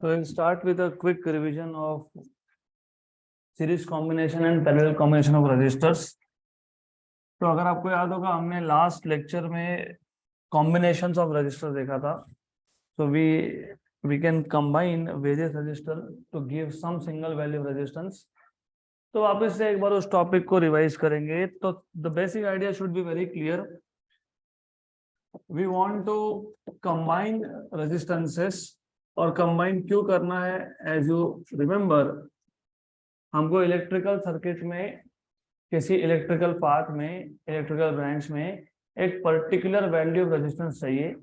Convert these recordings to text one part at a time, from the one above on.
So we'll start with a quick revision of series combination and parallel combination of resistors. तो अगर आपको याद होगा हमने लास्ट लेक्चर में combinations of resistor देखा था. So we can combine various resistor to give some single value of resistance. तो वापस से एक बार उस टॉपिक को रिवाइज करेंगे. तो the basic idea should be very clear. We want to combine resistances और कंबाइन क्यों करना है? एज यू रिमेम्बर, हमको इलेक्ट्रिकल सर्किट में किसी इलेक्ट्रिकल पाथ में इलेक्ट्रिकल ब्रांच में एक पर्टिकुलर वैल्यू ऑफ रेजिस्टेंस चाहिए.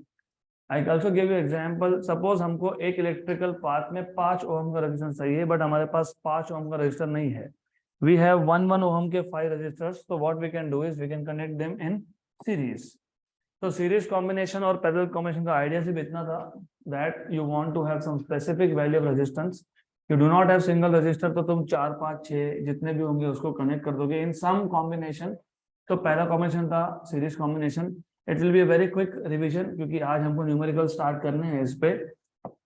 I can also give you example. Suppose हमको एक इलेक्ट्रिकल पाथ में 5 ओम का रेजिस्टेंस चाहिए, बट हमारे पास 5 ओम का रेजिस्टर नहीं है. वी हैव 1 ओम के 5 रेजिस्टर्स. तो what we can do is we can connect them in series. तो सीरीज कॉम्बिनेशन और पैरेलल कॉम्बिनेशन का आइडिया सिर्फ इतना था that you want to have some specific value of resistance. You do not have single resistor, तो तुम 4 5 6 जितने भी होंगे उसको कनेक्ट कर दोगे in some combination. तो पहला कॉम्बिनेशन था series combination. It will be a very quick revision क्योंकि आज हमको न्यूमेरिकल स्टार्ट करने हैं इस पे.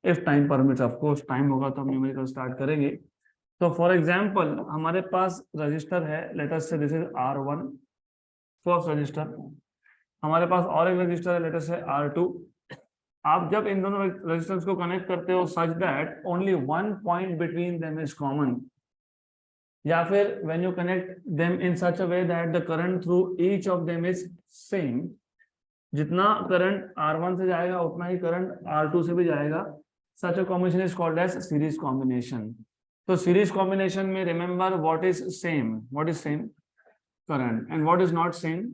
If time permits, of course time होगा तो हम न्यूमेरिकल स्टार्ट करेंगे. तो फॉर एग्जांपल हमारे पास रजिस्टर है, लेट अस से this is R1 first resistor. हमारे पास और एक रजिस्टर है, लेट अस से R2. आप जब इन दोनों रेजिस्टेंस को कनेक्ट करते हो such that only one point between them is common, या फिर when you connect them in such a way that the current through each of them is same. जितना करंट R1 से जाएगा उतना ही करंट R2 से भी जाएगा. Such a combination is called as series combination. तो सीरीज कॉम्बिनेशन में remember what is same current, and what is not same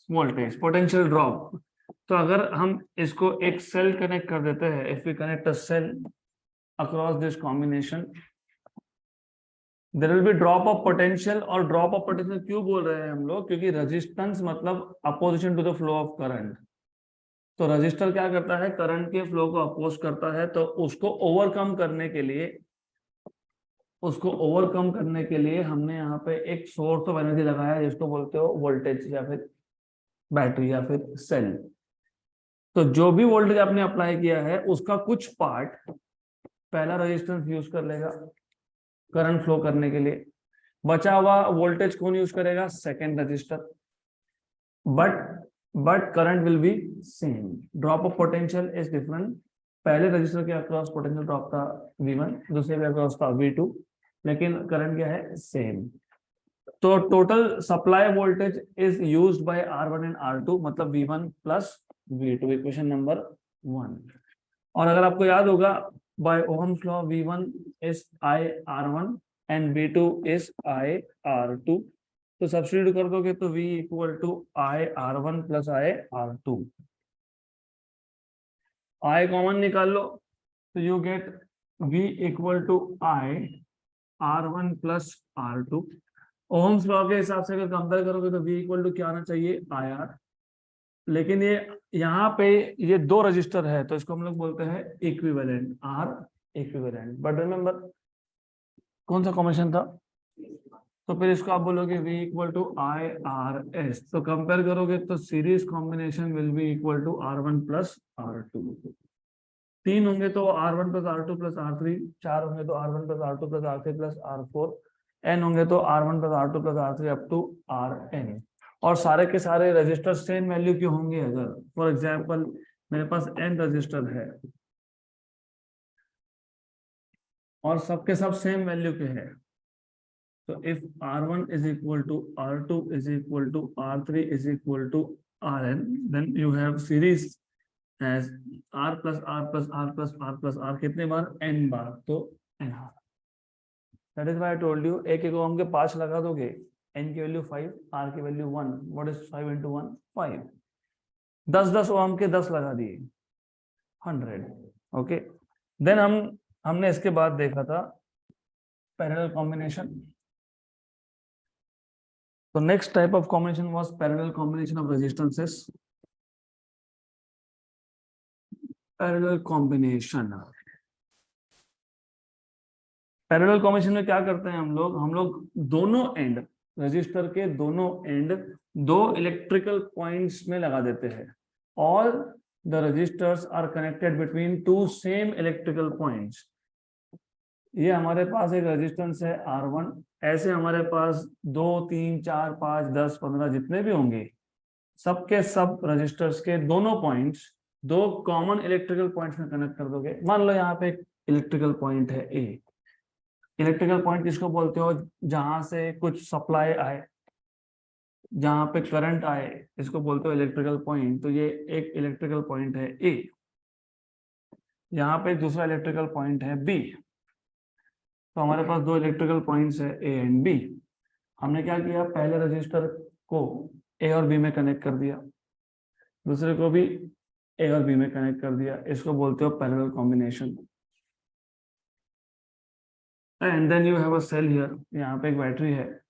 voltage, potential drop. तो अगर हम इसको एक सेल कनेक्ट कर देते हैं, if we connect a cell across this combination, there will be drop of potential. और ड्रॉप ऑफ पोटेंशियल क्यों बोल रहे हैं हम लोग? क्योंकि रेजिस्टेंस मतलब opposition to the flow of current. तो रजिस्टर क्या करता है? करंट के फ्लो को अपोज करता है. तो उसको ओवरकम करने के लिए हमने यहाँ पे एक सोर्स ऑफ एनर्जी लगाया जिसको बोलते हो वोल्टेज या फिर बैटरी या फिर सेल. तो जो भी वोल्टेज आपने अप्लाई किया है उसका कुछ पार्ट पहला रेजिस्टेंस यूज कर लेगा करंट फ्लो करने के लिए. बचा हुआ वोल्टेज कौन यूज करेगा? Second register. But current will be same. Drop of potential is different. पहले रजिस्टर के अक्रॉस पोटेंशियल ड्रॉप था V1, दूसरे के अक्रॉस था V2, लेकिन करंट क्या है? सेम. तो total supply voltage is used by R1 and R2, मतलब V1 plus V2, equation number 1. और अगर आपको याद होगा by Ohm's law V1 is IR1 and V2 is IR2. तो सब्स्टिट्यूट कर दोगे तो V equal to IR1 plus IR2. I common निकाल लो तो you get V equal to IR1 plus R2. Ohm's law के हिसाब से अगर कंपेयर करोगे तो V इक्वल टू क्या आना चाहिए? IR. लेकिन ये यहाँ पे ये दो रजिस्टर है तो इसको हम लोग बोलते हैं equivalent, R equivalent. But remember कौन सा कॉम्बिनेशन था? तो फिर इसको आप बोलोगे V इक्वल टू IRS. तो कंपेयर करोगे तो series combination will be equal to R1 plus R2. 3 होंगे तो R1 plus R2 plus R3, 4 होंगे तो R1 plus R2 plus R3 plus R4, n होंगे तो R1 plus R2 plus R3 up to Rn. और सारे के सारे रजिस्टर सेम वैल्यू के होंगे. अगर फॉर एग्जांपल मेरे पास n रजिस्टर है और सबके सब सेम वैल्यू के हैं, तो if R1 is equal to R2 is equal to R3 is equal to Rn, then you have series as R plus R plus R plus R plus R. कितने बार? n बार. तो n. That is why I told you एक ohm के 5 लगा दोगे, n की value 5, R की value 1. What is 5 into 1? 5. 10 ohm के 10 लगा दिए, 100. ओके. देन हमने इसके बाद देखा था पैरेलल कॉम्बिनेशन. तो next type of combination was parallel combination of resistances. Parallel combination में क्या करते हैं हम लोग दोनों एंड, रजिस्टर के दोनों एंड 2 इलेक्ट्रिकल पॉइंट्स में लगा देते हैं. और the resistors are connected between two same electrical points. ये हमारे पास एक रेजिस्टेंस है R1, ऐसे हमारे पास 2 3 4 5 10 15 जितने भी होंगे, सबके सब रजिस्टर्स के दोनों पॉइंट्स दो कॉमन इलेक्ट्रिकल पॉइंट्स में कनेक्ट कर दोगे। मान लो यहाँ पे एक इलेक्ट्रिकल पॉइंट है ए। इलेक्ट्रिकल पॉइंट किसको बोलते हो? जहां से कुछ सप्लाई आए, जहां पे करंट आए, इसको बोलते हो इलेक्ट्रिकल पॉइंट। तो ये एक इलेक्ट्रिकल पॉइंट है ए, यहाँ पे दूसरा इलेक्ट्रिकल पॉइंट है बी। तो हमारे पास दो इलेक्ट्रिकल पॉइंट्स है ए एंड बी। हमने क्या किया, पहले रजिस्टर को ए और बी में कनेक्ट कर दिया, दूसरे को भी ए और बी में कनेक्ट कर दिया। इसको बोलते हो parallel combination. And then you have a cell here, यहाँ पे एक बैटरी है,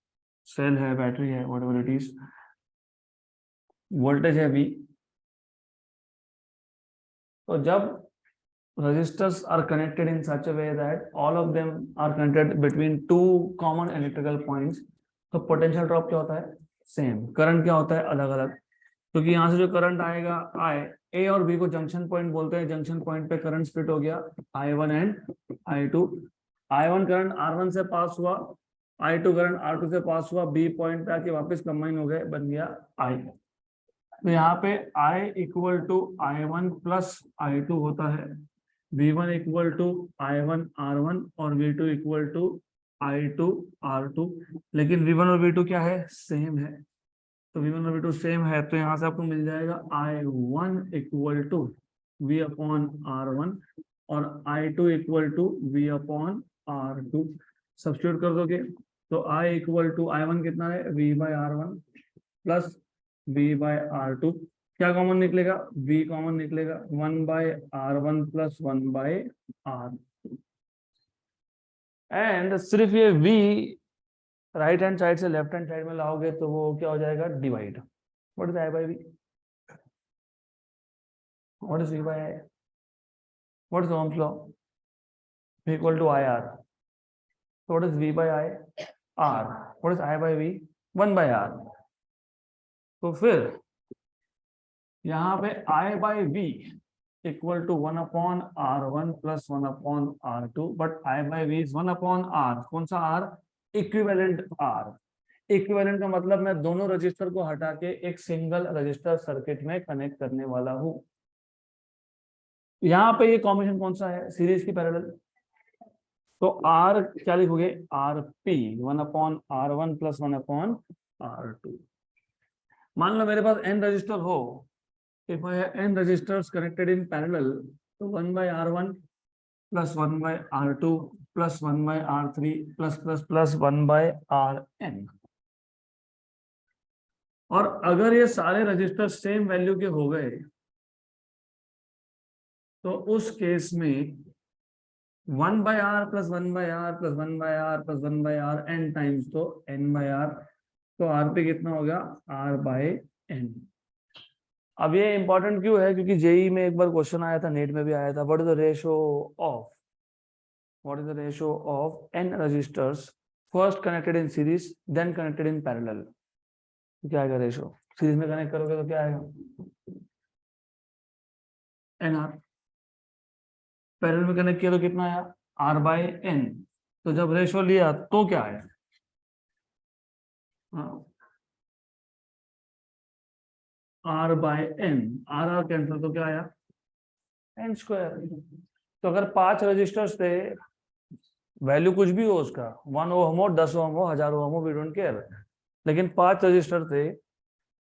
सेल है, बैटरी है, व्हाटएवर इट इज। वोल्टेज है V। तो जब resistors are connected in such a way that all of them are connected between two common electrical points, तो पोटेंशियल ड्रॉप क्या होता है? सेम। करंट क्या होता है? अलग अलग। क्योंकि यहाँ से जो करंट आएगा I, A और B को जंक्शन पॉइंट बोलते हैं। जंक्शन पॉइंट पे करंट स्प्लिट हो गया I1 and I2। I1 current R1 से पास हुआ, I2 करंट R2 से पास हुआ, B पॉइंट पे आके वापस कंबाइन हो गए, बन गया I। तो यहाँ पे I equal to I1 plus I2 होता है, V1 equal to I1 R1 और V2 equal to I2 R2। लेकिन V1 और V2 क्या है? सेम है। तो V1 और V2 सेम है, तो यहाँ से आपको मिल जाएगा I1 equal to V upon R1 और I2 equal to V upon R2। Substitute कर दोगे तो I इक्वल टू I1 कितना है? V by R1 plus V by R2। क्या कॉमन निकलेगा? V कॉमन निकलेगा, 1 bye R1 plus 1 bye R2। And सिर्फ ये V राइट हैंड साइड से लेफ्ट हैंड साइड में लाओगे तो वो क्या हो जाएगा? Divide. What is I by V? What is V by I? What is Ohm's law? V equal to IR। What is V by I? R। What is I by V? 1 by R। तो फिर यहाँ पे I by V equal to 1 upon R1 plus 1 upon R2, but I by V is 1 upon R। कौन सा R? Equivalent R। Equivalent का मतलब मैं दोनों रजिस्टर को हटा के एक सिंगल रजिस्टर सर्किट में कनेक्ट करने वाला हूं। यहाँ पे ये कॉम्बिनेशन कौन सा है? सीरीज की पैरेलल। तो R क्या लिखोगे? RP 1 upon R1 plus 1 upon R2। मान लो मेरे पास n रजिस्टर हो, if I have n resistors connected in parallel, so 1 by R1 plus 1 by R2 plus 1 by R3 plus 1 by Rn। और अगर ये सारे रजिस्टर सेम वैल्यू के हो गए तो उस केस में 1 by R plus 1 by R plus 1 by R plus 1 by R n times, तो n by R। तो R पे कितना हो गया? R by n। अब ये इंपॉर्टेंट क्यों है? क्योंकि जेई में एक बार क्वेश्चन आया था, नेट में भी आया था, what is the ratio of n resistors first connected in series then connected in parallel. क्या आएगा रेशियो? सीरीज में कनेक्ट करोगे तो क्या आएगा? NR। पैरेलल में कनेक्ट किया तो कितना आया? R by n। तो जब रेशियो लिया तो क्या आया? R by n, R cancel तो क्या आया? n square. तो अगर 5 रजिस्टर्स थे, वैल्यू कुछ भी हो उसका, 1 ओम हो, 10 ओम हो, 1000 ओम हो, वी डोंट केयर, लेकिन 5 रजिस्टर थे,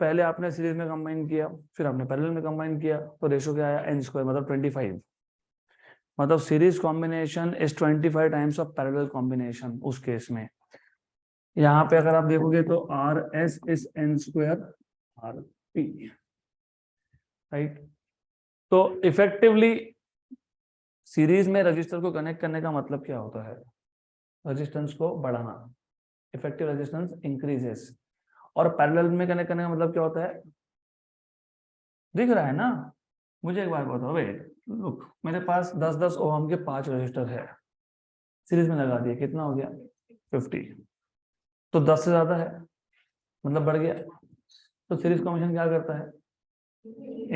पहले आपने सीरीज में कंबाइन किया, फिर आपने पैरेलल में कंबाइन किया, तो रेशियो क्या आया? n स्क्वायर, मतलब 25। मतलब series combination is 25 times of parallel combination उस केस में। यहाँ पे अगर आप देखोगे तो RS is n square RP, right. तो इफेक्टिवली सीरीज में रजिस्टर को कनेक्ट करने का मतलब क्या होता है? रेजिस्टेंस को बढ़ाना, इफेक्टिव रेजिस्टेंस इंक्रीजेस। और पैरेलल में कनेक्ट करने का मतलब क्या होता है? दिख रहा है ना? मुझे एक बार बताओ, वेट लुक, मेरे पास 10-10 ओम के 5 रजिस्टर है, सीरीज में लगा दिए, कितना हो गया? 50। तो 10 से ज्यादा है, मतलब बढ़ गया। तो सीरीज कॉम्बिनेशन क्या करता है?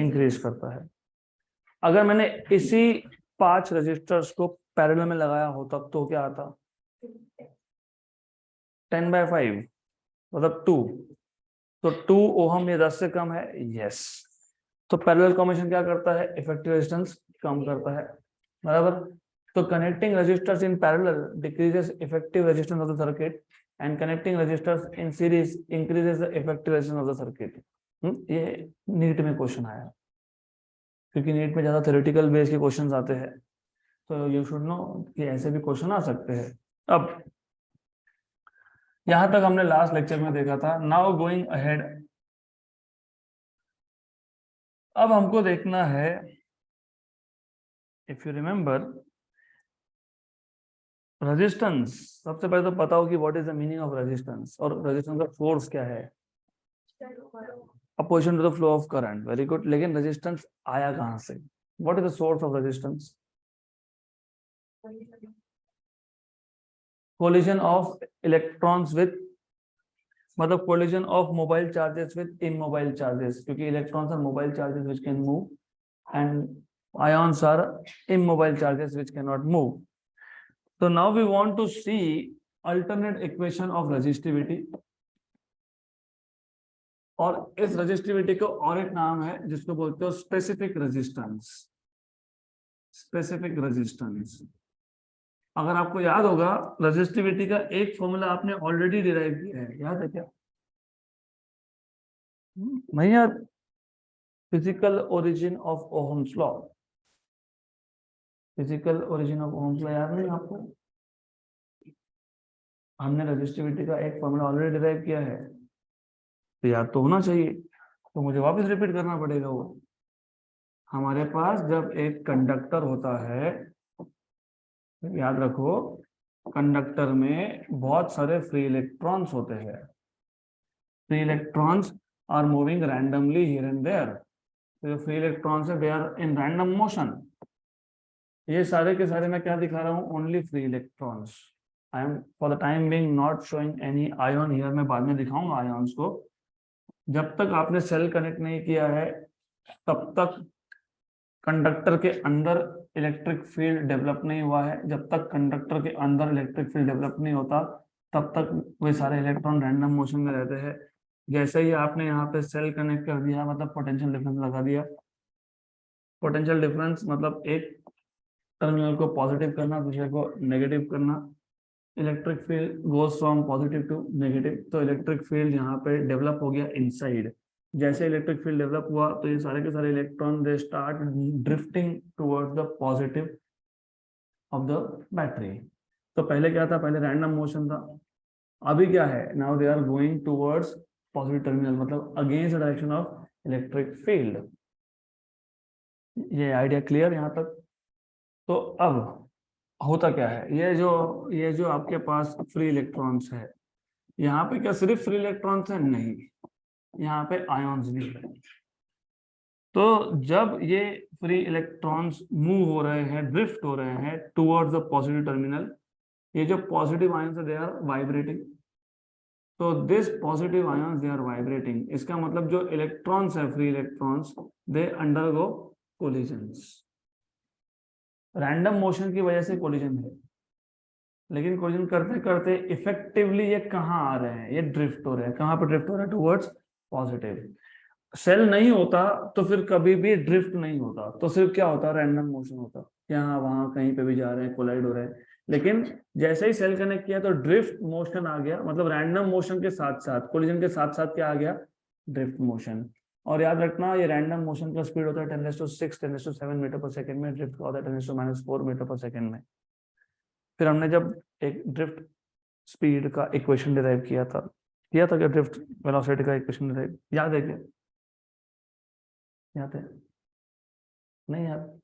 इंक्रीज करता है। अगर मैंने इसी 5 रजिस्टर्स को पैरेलल में लगाया होता तो क्या आता? 10/5 मतलब 2। तो 2 ओहम ये 10 से कम है, यस। तो पैरेलल कॉम्बिनेशन क्या करता है? इफेक्टिव रेजिस्टेंस कम करता है, बराबर। तो connecting resistors in parallel decreases effective resistance of the circuit and connecting resistors in series increases the effective resistance of the circuit. ये नीट में क्वेश्चन आया, क्योंकि नीट में ज्यादा थ्योरेटिकल बेस के क्वेश्चंस आते हैं, तो यू शुड नो कि ऐसे भी क्वेश्चन आ सकते हैं। अब यहां तक हमने लास्ट लेक्चर में देखा था। नाउ गोइंग अहेड, अब हमको देखना है, इफ यू रिमेंबर रेजिस्टेंस। सबसे पहले तो पता हो कि what is the meaning of resistance, और रेजिस्टेंस का सोर्स क्या है? Opposition to the flow of current, very good. लेकिन रेजिस्टेंस आया कहां से? What is the source of resistance? Collision of electrons with, मतलब collision of mobile charges with immobile charges, क्योंकि electrons are mobile charges which can move and ions are immobile charges which cannot move. So now we want to see alternate equation of resistivity, और इस resistivity को और एक नाम है जिसको बोलते हो स्पेसिफिक रेजिस्टेंस। स्पेसिफिक रेजिस्टेंस, अगर आपको याद होगा रेजिस्टिविटी का एक फॉर्मूला आपने ऑलरेडी डिराइव किया है, याद है क्या? नहीं यार, physical origin of Ohm's law. Physical origin of Ohm's law याद नहीं आपको? हमने रेजिस्टिविटी का एक फॉर्मूला ऑलरेडी डिराइव किया है, तो याद तो होना चाहिए, तो मुझे वापस रिपीट करना पड़ेगा। वो हमारे पास जब एक कंडक्टर होता है, याद रखो, कंडक्टर में बहुत सारे फ्री इलेक्ट्रॉन्स होते हैं। Free electrons are moving randomly here and there. तो जो फ्री इलेक्ट्रॉन्स है they are in random motion. ये सारे के सारे मैं क्या दिखा रहा हूँ? Only free electrons. I am for the time being not showing any ion here. मैं बाद में दिखाऊंगा आयन्स को। जब तक आपने सेल कनेक्ट नहीं किया है तब तक कंडक्टर के अंदर इलेक्ट्रिक फील्ड डेवलप नहीं हुआ है। जब तक कंडक्टर के अंदर इलेक्ट्रिक फील्ड डेवलप नहीं होता तब तक वे सारे इलेक्ट्रॉन रैंडम मोशन में रहते हैं। जैसे ही आपने यहाँ पे सेल कनेक्ट कर दिया, मतलब पोटेंशियल डिफरेंस लगा दिया। पोटेंशियल डिफरेंस मतलब एक टर्मिनल को पॉजिटिव करना, दूसरे को नेगेटिव करना। Electric field goes from positive to negative, तो इलेक्ट्रिक फील्ड यहाँ पे डेवलप हो गया इनसाइड। जैसे इलेक्ट्रिक फील्ड डेवलप हुआ तो ये सारे के सारे electron they start drifting towards the positive of the battery. तो पहले क्या था? पहले रैंडम मोशन था। अभी क्या है? Now they are going towards positive terminal, मतलब against the direction of electric field. ये आइडिया क्लियर यहाँ तक? तो अब होता क्या है, ये जो आपके पास फ्री इलेक्ट्रॉन्स है, यहाँ पे क्या सिर्फ फ्री इलेक्ट्रॉन्स है? नहीं, यहाँ पे आयॉन्स भी है। तो जब ये फ्री इलेक्ट्रॉन्स मूव हो रहे हैं, ड्रिफ्ट हो रहे हैं टुवर्ड्स द पॉजिटिव टर्मिनल, ये जो पॉजिटिव आयन्स है दे आर वाइब्रेटिंग। तो this positive ions they are vibrating, इसका मतलब जो इलेक्ट्रॉन्स है, free electrons, they undergo collisions. Random motion की वजह से कोलिजन है, लेकिन कोलिजन करते करते इफेक्टिवली ये कहाँ आ रहे हैं? ये ड्रिफ्ट हो रहे हैं। कहाँ पे ड्रिफ्ट हो रहे हैं? Towards positive. सेल नहीं होता तो फिर कभी भी ड्रिफ्ट नहीं होता, तो सिर्फ क्या होता? रैंडम मोशन होता, यहाँ वहां कहीं पे भी जा रहे हैं, कोलाइड हो रहे हैं। लेकिन जैसे ही सेल कनेक्ट किया तो ड्रिफ्ट मोशन आ गया, मतलब रैंडम मोशन के साथ साथ, कोलिजन के साथ साथ क्या आ गया? Drift motion. और याद रखना, ये रैंडम मोशन का स्पीड होता है 10⁶, 10⁷ मीटर पर सेकंड में। ड्रिफ्ट का होता है 10⁻⁴ मीटर पर सेकंड में। फिर हमने जब एक ड्रिफ्ट स्पीड का इक्वेशन डिराइव किया था क्या? ड्रिफ्ट वेलोसिटी का इक्वेशन डिराइव याद है क्या? याद है? नहीं याद?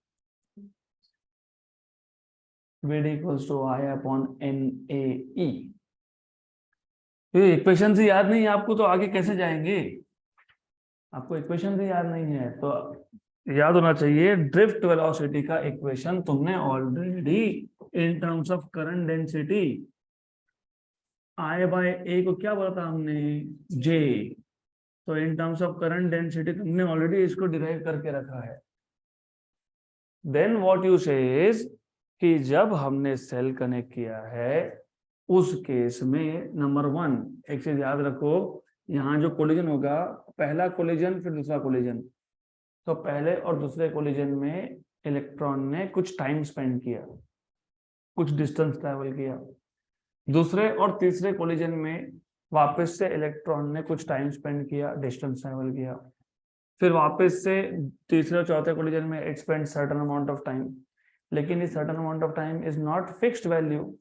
VD equals to I upon NAE। ये इक्वेशन से याद नहीं है आपको तो आगे कैसे जाएंगे? आपको इक्वेशन से याद नहीं है तो याद होना चाहिए। ड्रिफ्ट वेलोसिटी का इक्वेशन तुमने already in terms of current density I/A को क्या बोला था हमने? J। तो in terms of current density तुमने ऑलरेडी इसको डिराइव करके रखा है। देन व्हाट यू से इज कि जब हमने सेल कनेक्ट किया है उस केस में नंबर 1 एक चीज याद रखो, यहाँ जो कोलिजन होगा, पहला कोलिजन फिर दूसरा कोलिजन, तो पहले और दूसरे कोलिजन में इलेक्ट्रॉन ने कुछ टाइम स्पेंड किया, कुछ डिस्टेंस ट्रैवल किया। दूसरे और तीसरे कोलिजन में वापस से इलेक्ट्रॉन ने कुछ टाइम स्पेंड किया, डिस्टेंस ट्रैवल किया। फिर वापस से तीसरे और चौथे कोलिजन में it spend certain amount of time, लेकिन ये certain amount of time is not fixed value,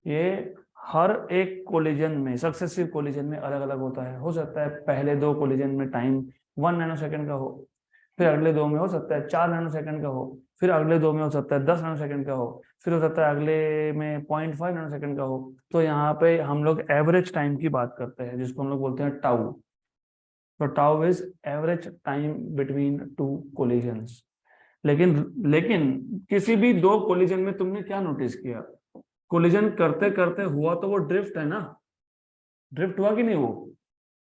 ये हर एक कोलिजन में, सक्सेसिव कोलिजन में अलग अलग होता है। हो सकता है पहले 2 कोलिजन में टाइम 1 नैनोसेकंड का हो, फिर अगले 2 में हो सकता है 4 नैनोसेकंड का हो, फिर अगले 2 में हो सकता है 10 नैनोसेकंड का हो, फिर हो सकता है अगले में 0.5 नैनोसेकंड का हो। तो यहाँ पे हम लोग एवरेज टाइम की बात करते हैं, जिसको हम लोग बोलते हैं टाउ। तो tau is average time between 2 collisions. लेकिन लेकिन किसी भी 2 कोलिजन में तुमने क्या नोटिस किया, कोलिजन करते करते हुआ तो वो ड्रिफ्ट है ना, ड्रिफ्ट हुआ कि नहीं वो?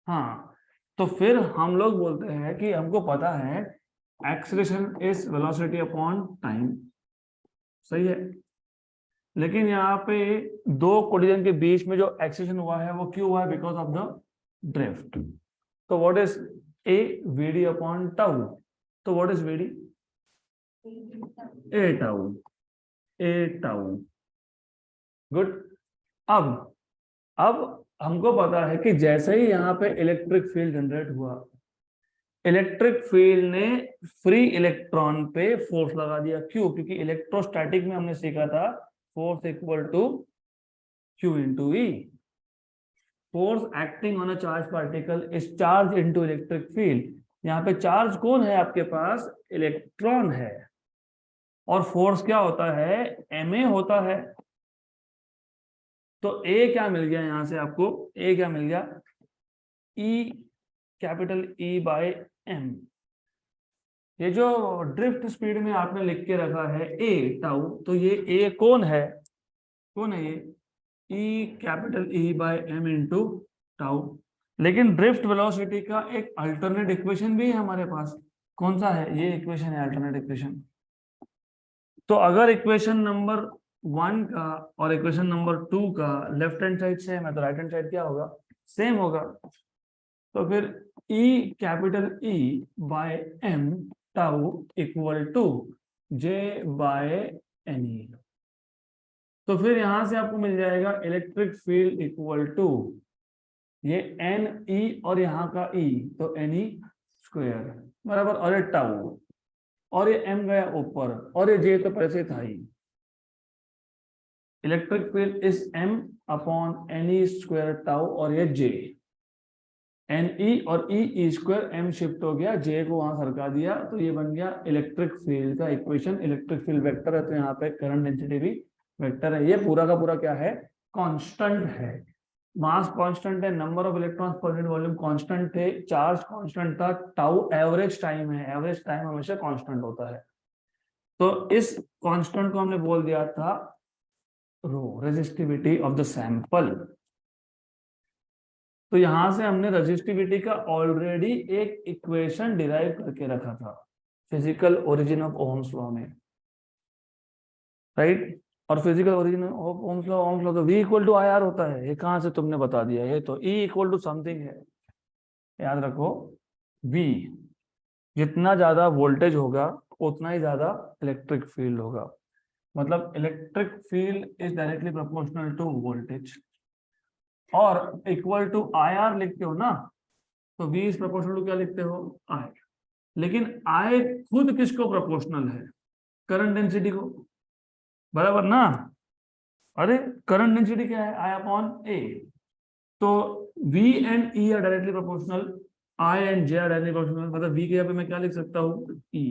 हाँ, तो फिर हम लोग बोलते हैं कि हमको पता है acceleration is velocity upon time, सही है। लेकिन यहाँ पे 2 कोलिजन के बीच में जो एक्सीलरेशन हुआ है वो क्यों हुआ है? Because of the drift. तो what is a VD upon tau? तो what is VD? A tau, a tau. Good. अब हमको पता है कि जैसे ही यहाँ पे इलेक्ट्रिक फील्ड जनरेट हुआ, इलेक्ट्रिक फील्ड ने फ्री इलेक्ट्रॉन पे फोर्स लगा दिया। क्यों? क्योंकि इलेक्ट्रोस्टैटिक में हमने सीखा था force equal to Q into E. Force acting on a charge particle is charge into electric field. यहाँ पे चार्ज कौन है आपके पास? इलेक्ट्रॉन है। और फोर्स क्या होता है? ma होता है। तो ए क्या मिल गया यहां से आपको? ए क्या मिल गया? ई, कैपिटल ई बाय एम। ये जो ड्रिफ्ट स्पीड में आपने लिख के रखा है ए टाउ, तो ये ए कौन है? कौन है ये? E capital E by m into tau. लेकिन ड्रिफ्ट वेलोसिटी का एक अल्टरनेट इक्वेशन भी है हमारे पास। कौन सा है? ये इक्वेशन है, अल्टरनेट इक्वेशन। तो अगर इक्वेशन नंबर 1 का और इक्वेशन नंबर 2 का लेफ्ट हैंड साइड सेम है, तो राइट हैंड साइड क्या होगा? सेम होगा। तो फिर E capital E by M tau equal to J by NE। तो फिर यहां से आपको मिल जाएगा इलेक्ट्रिक फील्ड इक्वल टू ये NE और यहाँ का E, तो NE स्क्वायर बराबर, और ये टाउ, और ये M गया ऊपर, और ये J तो पहले से था ही। Electric field is M upon NE square tau, और ये J। NE और E स्क्वायर, M शिफ्ट हो गया, J को वहां सरका दिया, तो ये बन गया इलेक्ट्रिक फील्ड का इक्वेशन। इलेक्ट्रिक फील्ड वेक्टर है तो यहाँ पे करंट डेंसिटी भी वेक्टर है। ये पूरा का पूरा क्या है? कांस्टेंट है। मास कांस्टेंट है, number of electrons per unit volume constant थे, चार्ज कांस्टेंट था, टाउ एवरेज टाइम है, एवरेज टाइम हमेशा कांस्टेंट होता है। तो इस कांस्टेंट को हमने बोल दिया था रो, रेजिस्टिविटी ऑफ द सैंपल। तो यहां से हमने रेजिस्टिविटी का ऑलरेडी एक इक्वेशन डिराइव करके रखा था physical origin of Ohm's law में, राइट। और physical origin of Ohm's law तो V इक्वल टू IR होता है। ये कहां से तुमने बता दिया? ये तो E इक्वल टू समथिंग है, याद रखो। V जितना ज्यादा वोल्टेज होगा उतना ही ज्यादा इलेक्ट्रिक फील्ड होगा। मतलब electric field is directly proportional to voltage. और इक्वल टू IR लिखते हो ना, तो V इज प्रोपोर्शनल टू क्या लिखते हो? I। लेकिन I खुद किसको प्रोपोर्शनल है? करंट डेंसिटी को, बराबर ना? अरे करंट डेंसिटी क्या है? I upon A। तो V and E are directly proportional, I and J are directly proportional. मतलब V के यहाँ पे मैं क्या लिख सकता हूँ? E।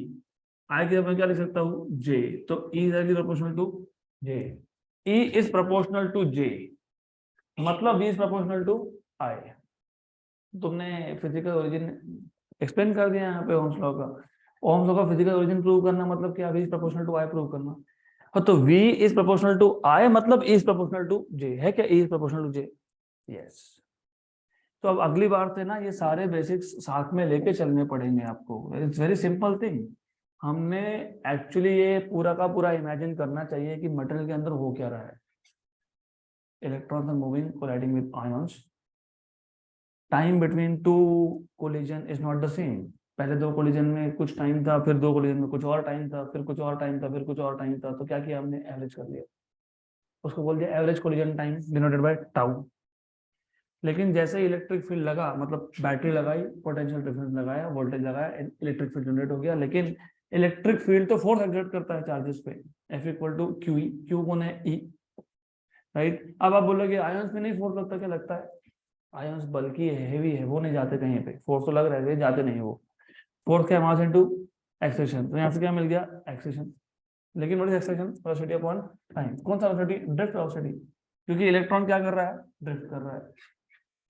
I के यहाँ पे क्या लिख सकता हूँ? J। तो E is directly proportional to J। E is proportional to J, मतलब V is proportional to I। तुमने फिजिकल ओरिजिन एक्सप्लेन कर दिया यहाँ पे ओम्स लॉ का। ओम्स लॉ का फिजिकल ओरिजिन प्रूव करना मतलब क्या? V is proportional to I prove करना। हाँ, तो V is proportional to I मतलब E is proportional to J है क्या? E is proportional to J, yes. तो अब अगली बार से ना ये सारे बेसिक्स साथ में लेके चलने पड़ेंगे आपको। It's very simple thing. हमने एक्चुअली ये पूरा का पूरा इमेजिन करना चाहिए कि मटेरियल के अंदर हो क्या रहा है। Electrons are moving colliding with ions, time between two collision is not the same. पहले दो कोलिजन में कुछ टाइम था, फिर दो कोलिजन में कुछ और टाइम था, फिर कुछ और टाइम था, फिर कुछ और टाइम था, तो क्या किया हमने, एवरेज कर लिया, उसको बोल दिया average collision time denoted by tau. लेकिन जैसे इलेक्ट्रिक फील्ड लगा, मतलब बैटरी लगाई, पोटेंशियल डिफरेंस लगाया, वोल्टेज लगाया, इलेक्ट्रिक फील्ड जनरेट हो गया। लेकिन इलेक्ट्रिक फील्ड तो फोर्स एक्सर्ट करता है चार्जेस पे, F equal to q E, q कौन है, ई, राइट। अब आप बोलोगे आयंस में नहीं फोर्स लगता, क्या लगता है, आयंस बल्कि हेवी है, वो नहीं जाते कहीं पे, फोर्स तो लग रहा है, जाते नहीं वो। फोर्स क्या है, मास इनटू एक्सेलरेशन, तो यहाँ से क्या मिल गया, एक्सेलरेशन। लेकिन what is acceleration, velocity upon time. कौन सा वेलोसिटी, ड्रिफ्ट वेलोसिटी, क्योंकि इलेक्ट्रॉन क्या कर रहा है, ड्रिफ्ट कर रहा है।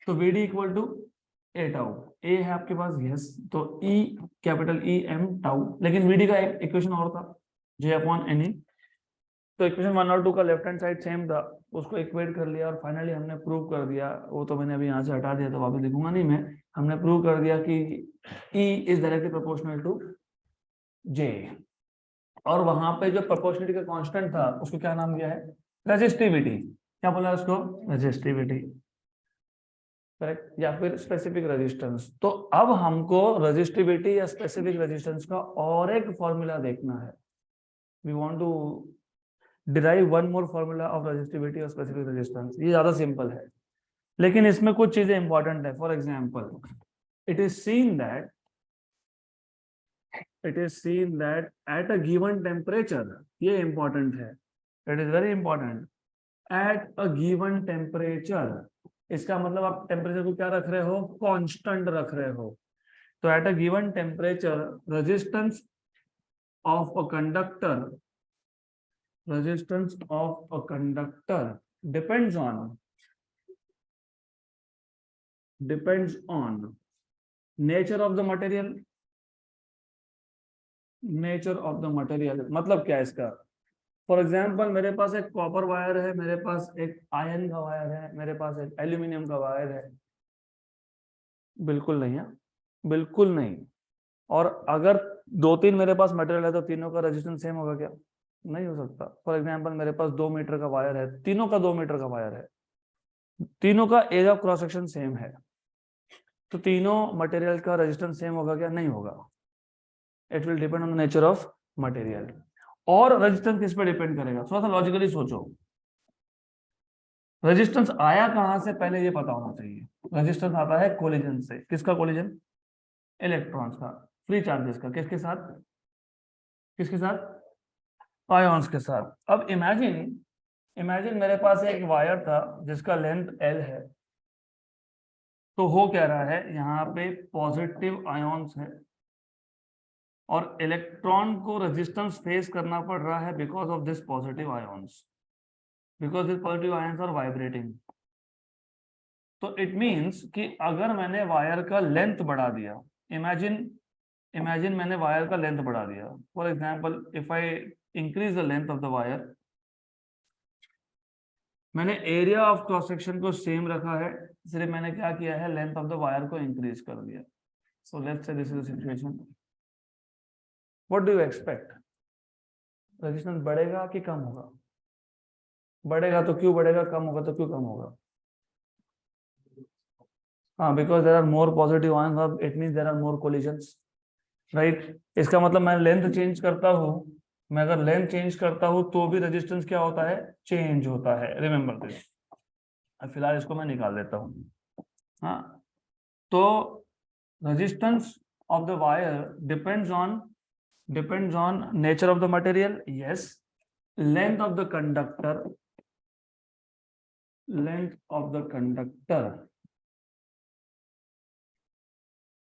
तो V D equal to a tau, a है आपके पास, यस, तो E, capital E M tau. लेकिन वी डी का एक इक्वेशन और था, जे अपॉन एन ई। तो इक्वेशन 1 और 2 का लेफ्ट हैंड साइड सेम था, उसको इक्वेट कर लिया और फाइनली हमने प्रूव कर दिया। वो तो मैंने अभी यहाँ से हटा दिया, तो वापस लिखूंगा नहीं मैं। हमने प्रूव कर दिया कि E is directly proportional to J। और वहां पे जो प्रोपोर्शनलिटी का कांस्टेंट था, उसको क्या नाम दिया है, रेजिस्टिविटी। क्या बोला उसको, रेजिस्टिविटी, करेक्ट, या फिर स्पेसिफिक रेजिस्टेंस। तो अब हमको रेजिस्टिविटी या स्पेसिफिक रेजिस्टेंस का और एक फॉर्मूला देखना है। We want to derive one more formula of resistivity और स्पेसिफिक रेजिस्टेंस। ये ज्यादा सिंपल है, लेकिन इसमें कुछ चीजें इंपॉर्टेंट है। For example, it is seen that at a given temperature, ये इंपॉर्टेंट है, it is very important, at a given temperature. इसका मतलब आप टेम्परेचर को क्या रख रहे हो, कांस्टेंट रख रहे हो। तो at a given temperature, resistance of a conductor, resistance of a conductor depends on nature of the material, nature of the material। मतलब क्या है इसका, फॉर एग्जाम्पल मेरे पास एक कॉपर वायर है, मेरे पास एक आयरन का वायर है, मेरे पास एक एल्यूमिनियम का वायर है, बिल्कुल नहीं है, बिल्कुल नहीं। और अगर दो तीन मेरे पास मटेरियल है, तो तीनों का रेजिस्टेंस सेम होगा क्या, नहीं हो सकता। फॉर एग्जाम्पल मेरे पास 2 मीटर का वायर है, तीनों का 2 मीटर का वायर है, तीनों का area of cross section same है, तो तीनों मटेरियल का रेजिस्टेंस सेम होगा क्या, नहीं होगा। It will depend on the nature of material. और रेजिस्टेंस किस पे डिपेंड करेगा, थोड़ा सा लॉजिकली सोचो। रेजिस्टेंस आया कहां से, पहले ये पता होना चाहिए। रेजिस्टेंस आता है कोलिजन से, किसका कोलिजन, इलेक्ट्रॉन्स का, फ्री चार्जेस का, किसके साथ, किसके साथ, आयॉन्स के साथ। अब इमेजिन मेरे पास एक वायर था जिसका लेंथ L है। तो हो क्या रहा है, यहाँ पे पॉजिटिव आयॉन्स है और इलेक्ट्रॉन को रेजिस्टेंस फेस करना पड़ रहा है because of this positive ions, because this positive ions are vibrating. तो इट मींस कि अगर मैंने वायर का लेंथ बढ़ा दिया, इमेजिन इमेजिन मैंने वायर का लेंथ बढ़ा दिया, for example if I increase the length of the wire, मैंने एरिया ऑफ क्रॉस सेक्शन को सेम रखा है, सिर्फ मैंने क्या किया है, लेंथ ऑफ द वायर को इंक्रीज कर दिया। So let's say this is the situation, what do you expect, resistance बढ़ेगा कि कम होगा, बढ़ेगा तो क्यों बढ़ेगा, कम होगा तो क्यों कम होगा, हाँ, because there are more positive ions, it means there are more collisions, right. इसका मतलब मैं लेंथ चेंज करता हूँ, मैं अगर लेंथ चेंज करता हूँ तो भी रेजिस्टेंस क्या होता है, चेंज होता है, रिमेंबर दिस। फिलहाल इसको मैं निकाल देता हूँ, हाँ। तो resistance of the wire depends on nature of the material, yes, length of the conductor,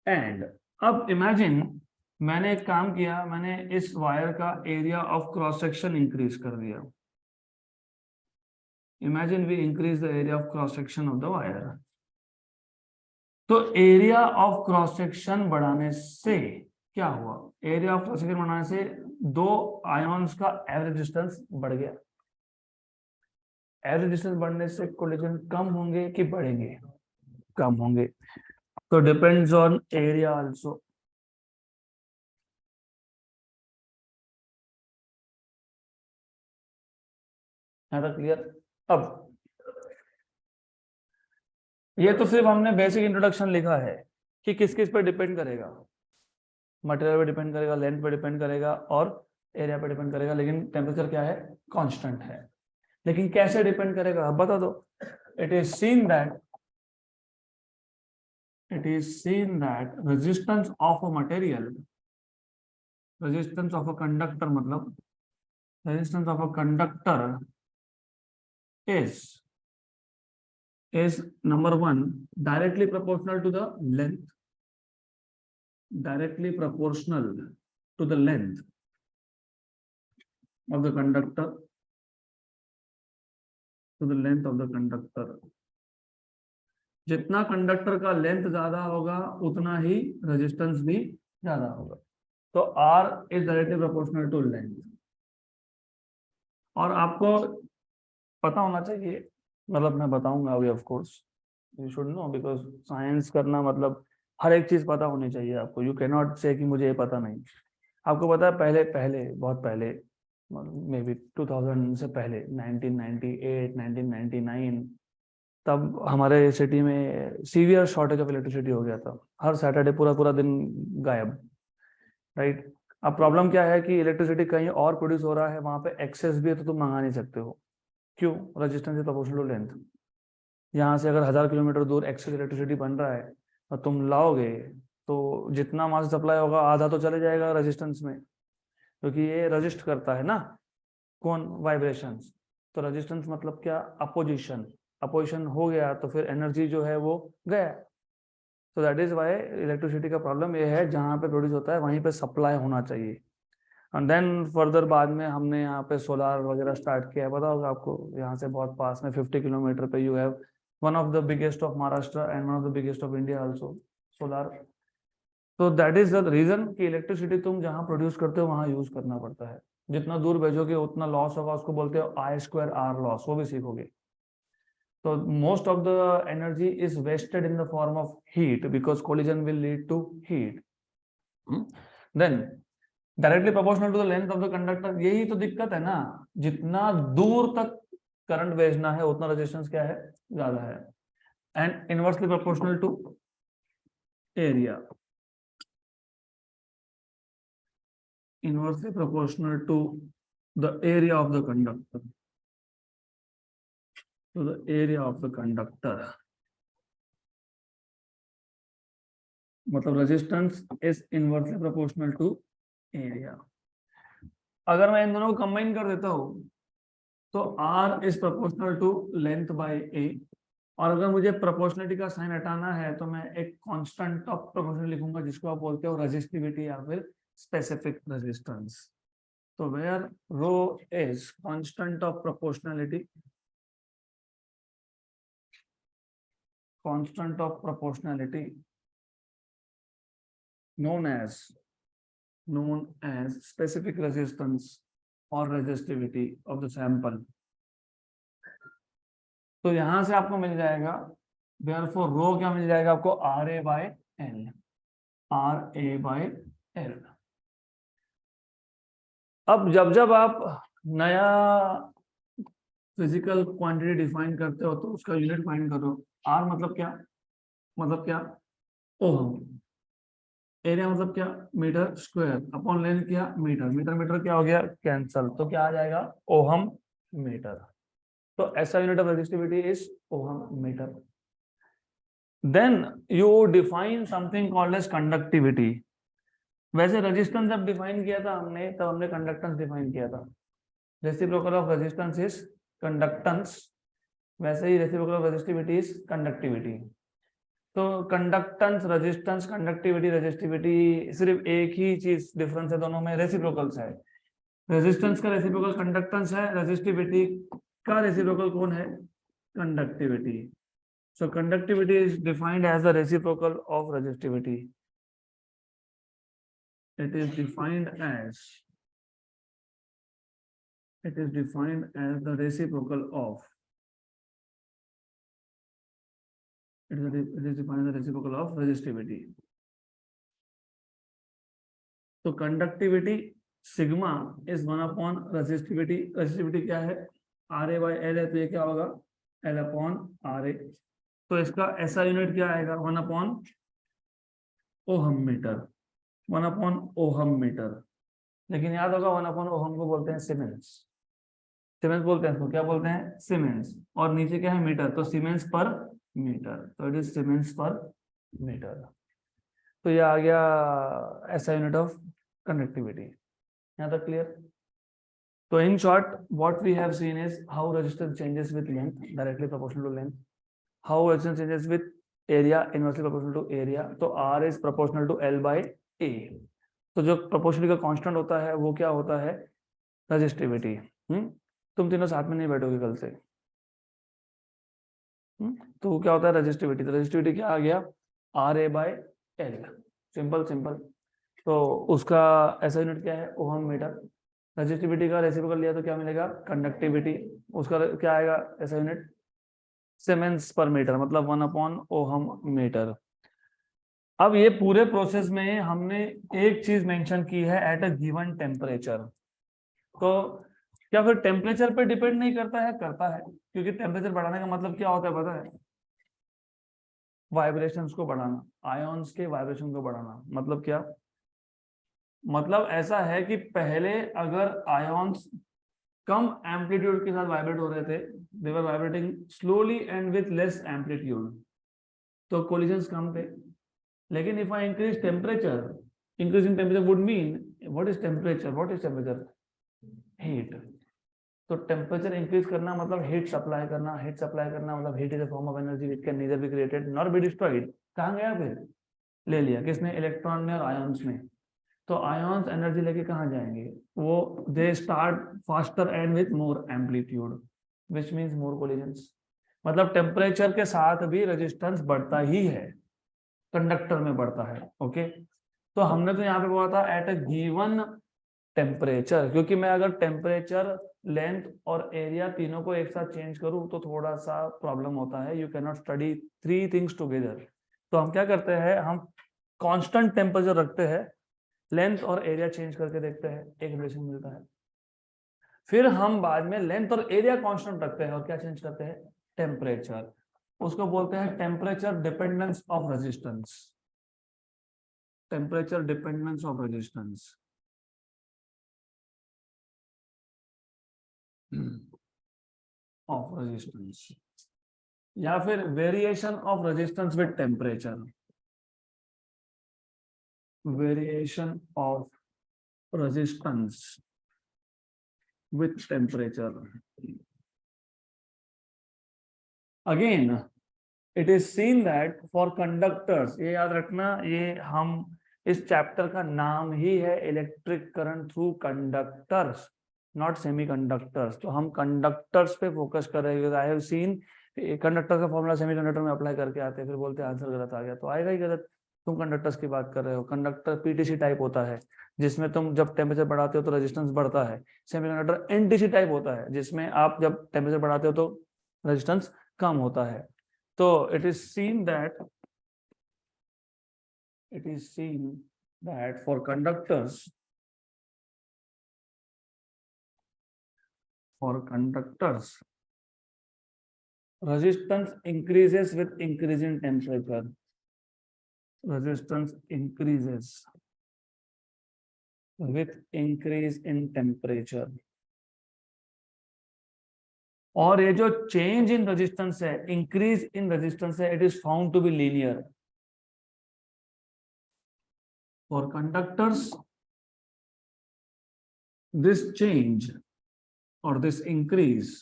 and अब इमेजिन मैंने एक काम किया, मैंने इस वायर का area of cross section increase कर दिया। Imagine we increase the area of cross section of the wire. तो एरिया ऑफ क्रॉस सेक्शन बढ़ाने से क्या हुआ, एरिया ऑफ क्रॉस सेक्शन बढ़ाने से दो आयॉन्स का एवरेज डिस्टेंस बढ़ गया। एवरेज डिस्टेंस बढ़ने से कोलिजन कम होंगे कि बढ़ेंगे, कम होंगे। तो डिपेंड्स ऑन एरिया आल्सो। है क्लियर? अब ये तो सिर्फ हमने बेसिक इंट्रोडक्शन लिखा है कि किस किस पे डिपेंड करेगा, मटेरियल पे डिपेंड करेगा, लेंथ पे डिपेंड करेगा और एरिया पे डिपेंड करेगा, लेकिन टेम्परेचर क्या है, कांस्टेंट है। लेकिन कैसे डिपेंड करेगा अब बता दो। It is seen that resistance of a material, resistance of a conductor, मतलब resistance of a conductor is number one directly proportional to the length, directly proportional to the length of the conductor, to the length of the conductor. जितना conductor का length ज्यादा होगा उतना ही resistance भी ज्यादा होगा। तो R is directly proportional to length. और आपको पता होना चाहिए, मतलब मैं बताऊंगा अभी, of course you should know, because science करना मतलब हर एक चीज पता होनी चाहिए आपको। यू कैन नॉट से कि मुझे ये पता नहीं। आपको पता है पहले पहले बहुत पहले, मे बी 2000 से पहले, 1998 1999, तब हमारे सिटी में सीवियर शॉर्टेज ऑफ इलेक्ट्रिसिटी हो गया था। हर सैटरडे पूरा पूरा दिन गायब, राइट। अब प्रॉब्लम क्या है कि इलेक्ट्रिसिटी कहीं और प्रोड्यूस हो रहा है, वहां पे एक्सेस भी है तो तुम मंगा नहीं सकते हो। क्यों? Resistance is proportional to length. यहाँ से अगर 1000 किलोमीटर दूर एक्सेस इलेक्ट्रिसिटी बन रहा है और तुम लाओगे तो जितना वहां से सप्लाई होगा आधा तो चले जाएगा रेजिस्टेंस में, क्योंकि ये रजिस्ट करता है ना, कौन, वाइब्रेशंस। तो रेजिस्टेंस मतलब क्या, अपोजिशन। अपोजिशन हो गया तो फिर एनर्जी जो है वो गया। तो दैट इज वाई इलेक्ट्रिसिटी का प्रॉब्लम ये है, जहाँ पे प्रोड्यूस होता है वहीं पे सप्लाई होना चाहिए। एंड देन फर्दर बाद में हमने यहाँ पे सोलार वगैरह स्टार्ट किया है। पता होगा आपको, यहाँ से बहुत पास में 50 किलोमीटर पे you have one of the biggest of Maharashtra and one of the biggest of India also, solar. तो दैट इज द रीजन कि इलेक्ट्रिसिटी तुम जहाँ प्रोड्यूस करते हो वहां यूज करना पड़ता है। जितना दूर भेजोगे उतना लॉस होगा, उसको बोलते हो I²R लॉस, वो भी सीखोगे। तो most of the energy is wasted in the form of heat because collision will lead to heat. Then directly proportional to the length of the conductor, यही तो दिक्कत है ना, जितना दूर तक करंट भेजना है उतना रेजिस्टेंस क्या है, ज्यादा है। And inversely proportional to area, inversely proportional to the area of the conductor, to the area of the conductor। मतलब resistance is inversely proportional to area. अगर मैं इन दोनों को कंबाइन कर देता हूं तो R is proportional to length by A। और अगर मुझे प्रोपोर्शनलिटी का साइन हटाना है तो मैं एक कांस्टेंट ऑफ प्रोपोर्शनल लिखूंगा, जिसको आप बोलते हो रेजिस्टिविटी या फिर स्पेसिफिक रेजिस्टेंस। तो where rho is constant of proportionality, constant of proportionality known as specific resistance or resistivity of the sample। तो यहां से आपको मिल जाएगा, therefore रो क्या मिल जाएगा आपको, RA/L, RA/L। अब जब जब आप नया फिजिकल क्वांटिटी डिफाइन करते हो तो उसका यूनिट फाइंड करो। R मतलब क्या, मतलब क्या, ओम। एरिया मतलब क्या, मीटर स्क्वायर, अपॉन लेंथ क्या, मीटर। मीटर मीटर क्या हो गया, कैंसल। तो क्या आ जाएगा, ओहम मीटर। तो ऐसा unit of resistivity is ohm metre. Then you define something called as conductivity. वैसे रेजिस्टेंस जब डिफाइन किया था हमने, तब हमने कंडक्टेंस डिफाइन किया था। Reciprocal of resistance is conductance, वैसे ही reciprocal of resistivity is conductivity. तो कंडक्टेंस, रेजिस्टेंस, कंडक्टिविटी, रेजिस्टिविटी, सिर्फ एक ही चीज डिफरेंस है दोनों में, रेसिप्रोकल्स है। रेजिस्टेंस का रेसिप्रोकल कंडक्टेंस है, रेजिस्टिविटी का रेसिप्रोकल कौन है, conductivity. So conductivity is defined as the reciprocal of resistivity. It is defined as the reciprocal of, it is defined as the reciprocal of resistivity। तो conductivity sigma is 1 upon resistivity. Resistivity क्या है, RA/L है, तो ये क्या होगा L/RA। तो इसका ऐसा यूनिट क्या आएगा 1/ओहम मीटर, 1/ओहम मीटर। लेकिन याद होगा 1/ओहम को बोलते हैं सीमेंस, सीमेंस बोलते हैं इसको, क्या बोलते हैं सीमेंस। और नीचे क्या है मीटर, तो सीमेंस पर मीटर, तो इट इज सीमेंस पर मीटर। तो ये आ गया ऐसा यूनिट ऑफ कंडक्टिविटी। यहाँ तक क्लियर। तो in short what we have seen is how resistance changes with length directly proportional to length, how resistance changes with area inversely proportional to area. तो R is proportional to L/A। तो जो proportional का constant होता है वो क्या होता है रेजिस्टिविटी। तुम तीनों साथ में नहीं बैठोगे कल से। तो वो क्या होता है रेजिस्टिविटी। तो रेजिस्टिविटी क्या आ गया RA/L, सिंपल सिंपल। तो उसका ऐसा यूनिट क्या है ओहम मीटर। रेजिस्टिविटी का रेसिप्रोकल लिया तो क्या मिलेगा कंडक्टिविटी, उसका क्या आएगा ऐसा यूनिट सीमेंस पर मीटर, मतलब 1/ओहम मीटर। अब ये पूरे प्रोसेस में हमने एक चीज मेंशन की है एट अ गिवन टेम्परेचर। तो क्या फिर टेम्परेचर पे डिपेंड नहीं करता है, करता है, क्योंकि टेम्परेचर बढ़ाने का मतलब क्या होता है पता है, वाइब्रेशंस को बढ़ाना, आयॉन्स के वाइब्रेशन को बढ़ाना। मतलब क्या, मतलब ऐसा है कि पहले अगर आयॉन्स कम एम्पलीट्यूड के साथ वाइब्रेट हो रहे थे, they were vibrating slowly and with less amplitude, तो कोलिजन्स कम थे। लेकिन if I increase temperature, increase in temperature would mean what is temperature, what is temperature, heat. तो टेम्परेचर इंक्रीज करना मतलब हीट सप्लाई करना, हीट सप्लाई करना मतलब heat is a form of energy which can neither be created nor be destroyed. कहाँ गया फिर, ले लिया किसने, इलेक्ट्रॉन ने और आयंस ने। तो आयंस एनर्जी लेके कहाँ जाएंगे, वो they start faster and with more amplitude which means more collisions. मतलब टेम्परेचर के साथ भी रेजिस्टेंस बढ़ता ही है, कंडक्टर में बढ़ता है। ओके, तो हमने तो यहाँ पे बोला था एट अ गिवन टेम्परेचर, क्योंकि मैं अगर टेम्परेचर लेंथ और एरिया तीनों को एक साथ चेंज करूं तो थोड़ा सा प्रॉब्लम होता है, you can not study three things together. तो हम क्या करते हैं, हम कांस्टेंट टेम्परेचर रखते हैं, लेंथ और एरिया चेंज करके देखते हैं, एक रिलेशन मिलता है। फिर हम बाद में लेंथ और एरिया कांस्टेंट रखते हैं और क्या चेंज करते हैं, टेम्परेचर। उसको बोलते हैं temperature dependence of resistance, temperature dependence of resistance of resistance, या फिर variation of resistance with temperature, variation of resistance with temperature. Again it is seen that for conductors, ये याद रखना, ये हम इस चैप्टर का नाम ही है electric current through conductors, not semiconductors. तो हम कंडक्टर्स पे फोकस कर रहे हैं। आई हैव सीन कंडक्टर का फॉर्मूला सेमीकंडक्टर में अप्लाई करके आते हैं, फिर बोलते हैं आंसर गलत आ गया, तो आएगा ही गलत। तुम कंडक्टर्स की बात कर रहे हो, कंडक्टर पीटीसी टाइप होता है जिसमें तुम जब टेम्परेचर बढ़ाते हो तो रेजिस्टेंस बढ़ता है। सेमीकंडक्टर एनटीसी टाइप होता है जिसमें आप जब टेम्परेचर बढ़ाते हो तो रेजिस्टेंस कम होता है। तो it is seen that for conductors, resistance increases with increase in temperature, resistance increases with increase in temperature। और ये जो चेंज इन रेजिस्टेंस है, इंक्रीज इन रेजिस्टेंस है, it is found to be linear. For conductors this change or this increase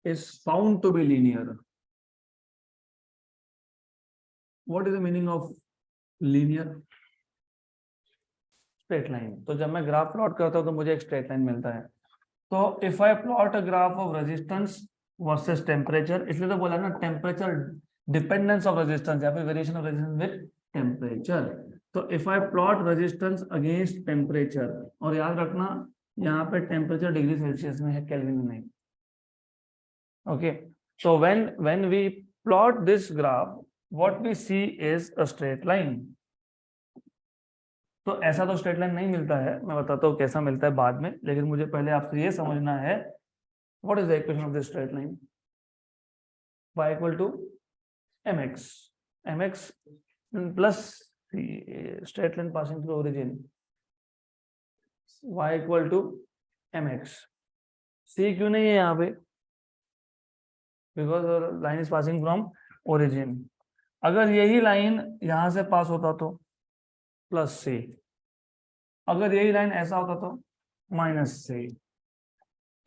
is found to be linear. What is the meaning of linear? Straight line. तो जब मैं graph plot करता हूं तो मुझे एक straight line मिलता है। तो if I plot a graph of resistance versus temperature, इसलिए तो बोला ना टेम्परेचर डिपेंडेंस ऑफ रेजिस्टेंस या फिर variation of resistance with temperature. तो if I plot resistance against temperature, और याद रखना यहाँ पे टेम्परेचर डिग्री सेल्सियस में है, केल्विन में नहीं। Okay, so when we plot this graph, what we see is a straight line. तो ऐसा तो स्ट्रेट लाइन नहीं मिलता है, मैं बताता हूँ कैसा मिलता है बाद में, लेकिन मुझे पहले आपसे ये समझना है what is the equation of the straight line. y equal to mx plus straight line passing through origin, y equal to mx। c क्यों नहीं है यहाँ पे? Because line is passing from origin. अगर यही लाइन यहां से पास होता तो प्लस c, अगर यही लाइन ऐसा होता तो माइनस c।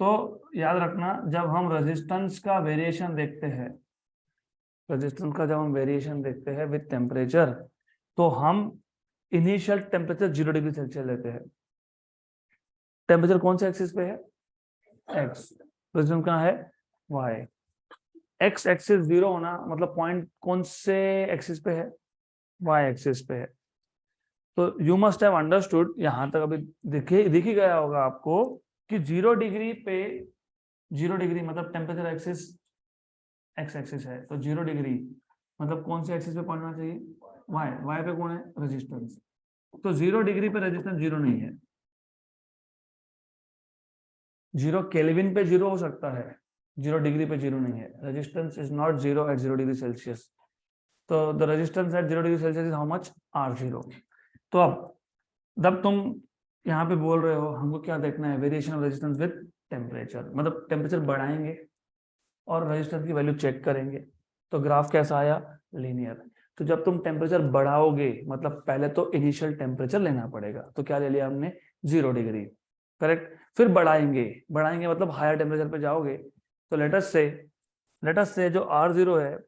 तो याद रखना, जब हम रेजिस्टेंस का वेरिएशन देखते हैं, रेजिस्टेंस का जब हम वेरिएशन देखते हैं विद टेम्परेचर, तो हम इनिशियल टेम्परेचर 0 डिग्री सेल्सियस लेते हैं। टेम्परेचर कौन से एक्सिस पे है? एक्स। रेजिस्टेंस कहाँ है? वाई। एक्स एक्सिस 0 होना मतलब पॉइंट कौन से एक्सिस पे है? वाई एक्सिस पे है। तो यू मस्ट हैव अंडरस्टूड, यहां तक अभी दिख ही गया होगा आपको कि 0 डिग्री पे, 0 डिग्री मतलब टेम्परेचर एक्सिस एक्स एक्सिस है, तो 0 डिग्री मतलब कौन से एक्सिस पे पहुंचना चाहिए? वाई। वाई पे कौन है? रेजिस्टेंस। तो 0 डिग्री पे रेजिस्टेंस 0 नहीं है। 0 केल्विन पे 0 हो सकता है, 0 डिग्री पे 0 नहीं है। Resistance is not 0 at 0 degree Celsius. तो the resistance at 0 degree Celsius is how much? R0। तो अब जब तुम यहाँ पे बोल रहे हो हमको क्या देखना है? Variation of resistance with temperature, मतलब टेम्परेचर बढ़ाएंगे और रेजिस्टेंस की वैल्यू चेक करेंगे, तो ग्राफ कैसा आया? लीनियर। तो जब तुम टेम्परेचर बढ़ाओगे मतलब पहले तो इनिशियल टेम्परेचर लेना पड़ेगा, तो क्या ले लिया हमने? 0 डिग्री, करेक्ट। फिर बढ़ाएंगे, बढ़ाएंगे मतलब हायर टेम्परेचर पे जाओगे। तो लेटस से जो R0 है,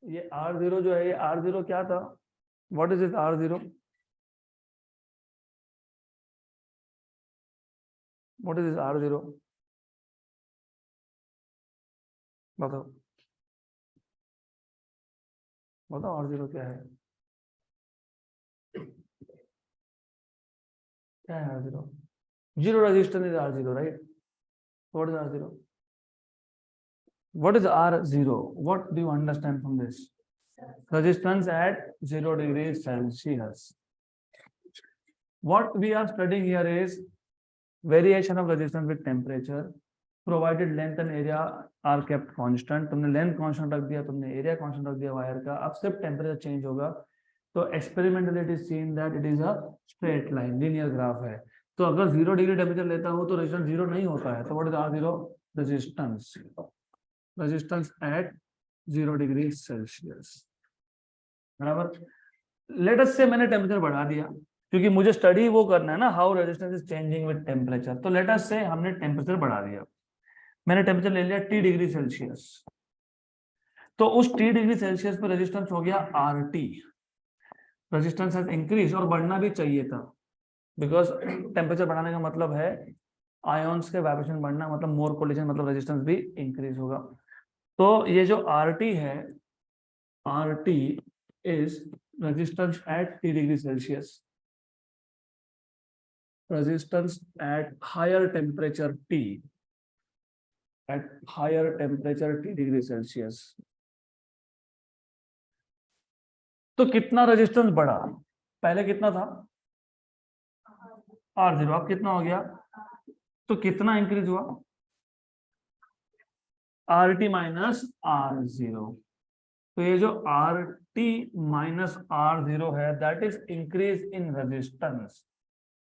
ये R0 जो है, ये R0 क्या था? What is is R0? What is is R0? बताओ बताओ, R0 क्या है? क्या है R0? Zero resistance is R0, right? What is R0? What is R0? What do you understand from this? Resistance at 0 degrees Celsius. What we are studying here is variation of resistance with temperature, provided length and area are kept constant. तुमने length constant रख दिया, तुमने area constant रख दिया wire का, अब सिर्फ temperature change होगा। तो experimentally it is seen that it is a straight line, linear graph है। तो अगर 0 डिग्री टेम्परेचर लेता हूं तो रेजिस्टेंस 0 नहीं होता है। तो what is R0? Resistance, resistance at 0 degree Celsius, बराबर। लेट अस से मैंने टेम्परेचर बढ़ा दिया, क्योंकि मुझे स्टडी वो करना है ना, how resistance is changing with temperature. तो लेट अस से हमने टेम्परेचर बढ़ा दिया, मैंने टेम्परेचर ले लिया T डिग्री सेल्सियस। तो उस T डिग्री सेल्सियस पर रेजिस्टेंस हो गया RT। रेजिस्टेंस हैज इंक्रीज, और बढ़ना भी चाहिए था, बिकॉज टेम्परेचर बढ़ाने का मतलब है आयोन्स के वाइब्रेशन बढ़ना, मतलब मोर कोलिजन, मतलब रेजिस्टेंस भी इंक्रीज होगा। तो ये जो RT है, RT is resistance at T degree Celsius, resistance at higher temperature T, at higher temperature T degree Celsius। तो कितना रेजिस्टेंस बढ़ा? पहले कितना था? R0, अब कितना हो गया? तो कितना इंक्रीज हुआ? RT minus R0। तो ये जो RT माइनस R0 है, that is increase in resistance.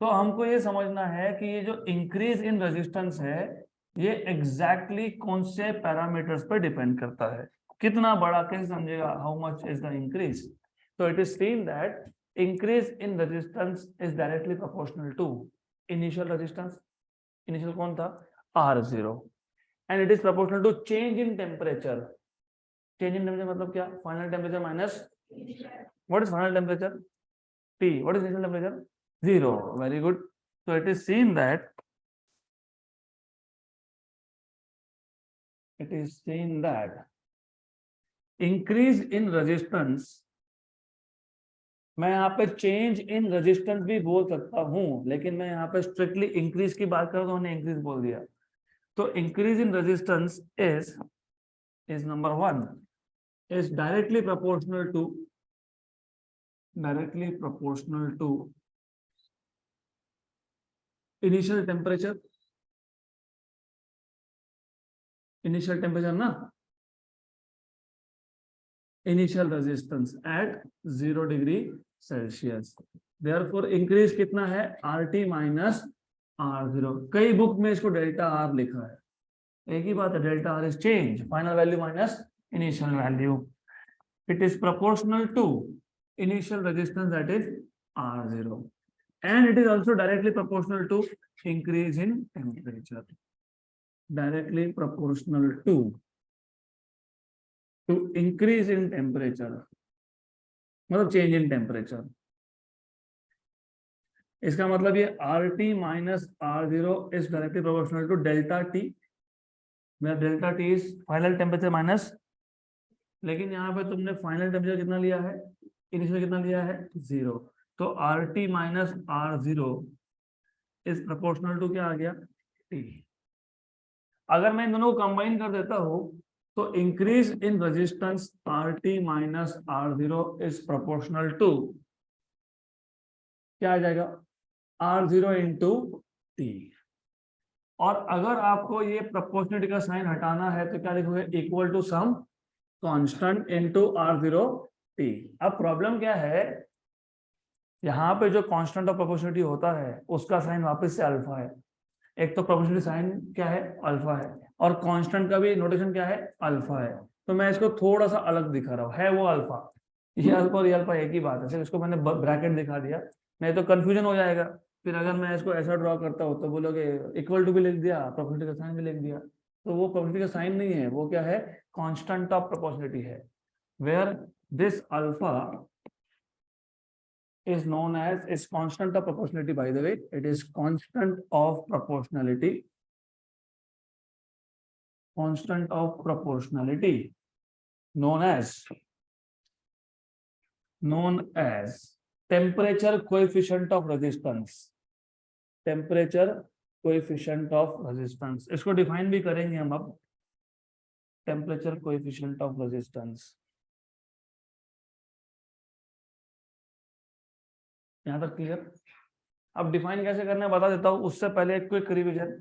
तो हमको ये समझना है कि ये जो इंक्रीज इन रेजिस्टेंस है, ये एग्जैक्टली कौन से पैरामीटर्स पर डिपेंड करता है? कितना बड़ा, कैसे समझेगा how much is the increase? तो it is seen that increase in resistance is directly proportional to initial resistance. Initial कौन था? R0। And it is proportional to change in temperature. Change in temperature मतलब क्या? Final temperature minus, what is final temperature? T। What is initial temperature? 0। Very good. So it is seen that increase in resistance, मैं यहाँ पे change in resistance भी बोल सकता हूँ, लेकिन मैं यहाँ पे स्ट्रिक्टली इंक्रीज की बात करूँ तो हमने इंक्रीज बोल दिया। तो increase in resistance is number 1 is directly proportional to directly proportional to initial temperature, initial temperature ना, initial resistance at 0 degree Celsius. Therefore increase कितना है, RT माइनस R0। कई बुक में इसको डेल्टा R लिखा है, एक ही बात है, delta R is change, final value minus initial value. It is proportional to initial resistance that is R0 and it is also directly proportional to increase in temperature, directly proportional to increase in temperature, मतलब change in temperature. इसका मतलब ये RT minus R0 is directly proportional to delta T, मेरा delta T is final temperature minus, लेकिन यहाँ पे तुमने final temperature कितना लिया है, इनिशियल कितना लिया है, 0। तो RT minus R0 is proportional to क्या आ गया, T। अगर मैं इन दोनों को कंबाइन कर देता हूं तो increase in resistance RT minus R0 is proportional to क्या आ जाएगा, R0 इंटू T। और अगर आपको ये प्रोपोर्शनलिटी का साइन हटाना है तो क्या लिखोगे, equal to some constant into R0 T। अब प्रॉब्लम क्या है, यहाँ पे जो कांस्टेंट ऑफ प्रोपोर्शनलिटी होता है उसका साइन वापस से अल्फा है। एक तो प्रोपोर्शनलिटी साइन क्या है, अल्फा है, और कांस्टेंट का भी नोटेशन क्या है, अल्फा है। तो मैं इसको थोड़ा सा अलग दिखा रहा हूँ, है वो अल्फा, ये अल्फा और ये अल्फा एक ही बात है, सिर्फ इसको मैंने ब्रैकेट दिखा दिया, नहीं तो कंफ्यूजन हो जाएगा। फिर अगर मैं इसको ऐसा ड्रॉ करता हूँ तो बोलोगे इक्वल टू भी लिख दिया, प्रोपोर्शनलिटी का साइन भी लिख दिया, तो वो प्रोपोर्शनलिटी का साइन नहीं है, वो क्या है, कांस्टेंट ऑफ प्रोपोर्शनलिटी है, where this alpha is known as is constant of proportionality. By the way, it is constant of proportionality, constant of proportionality known as temperature coefficient of resistance, temperature coefficient of resistance। इसको define भी करेंगे हम अब, temperature coefficient of resistance। यहां तक clear. अब define कैसे करना है बता देता हूं, उससे पहले एक क्विक रिवीजन।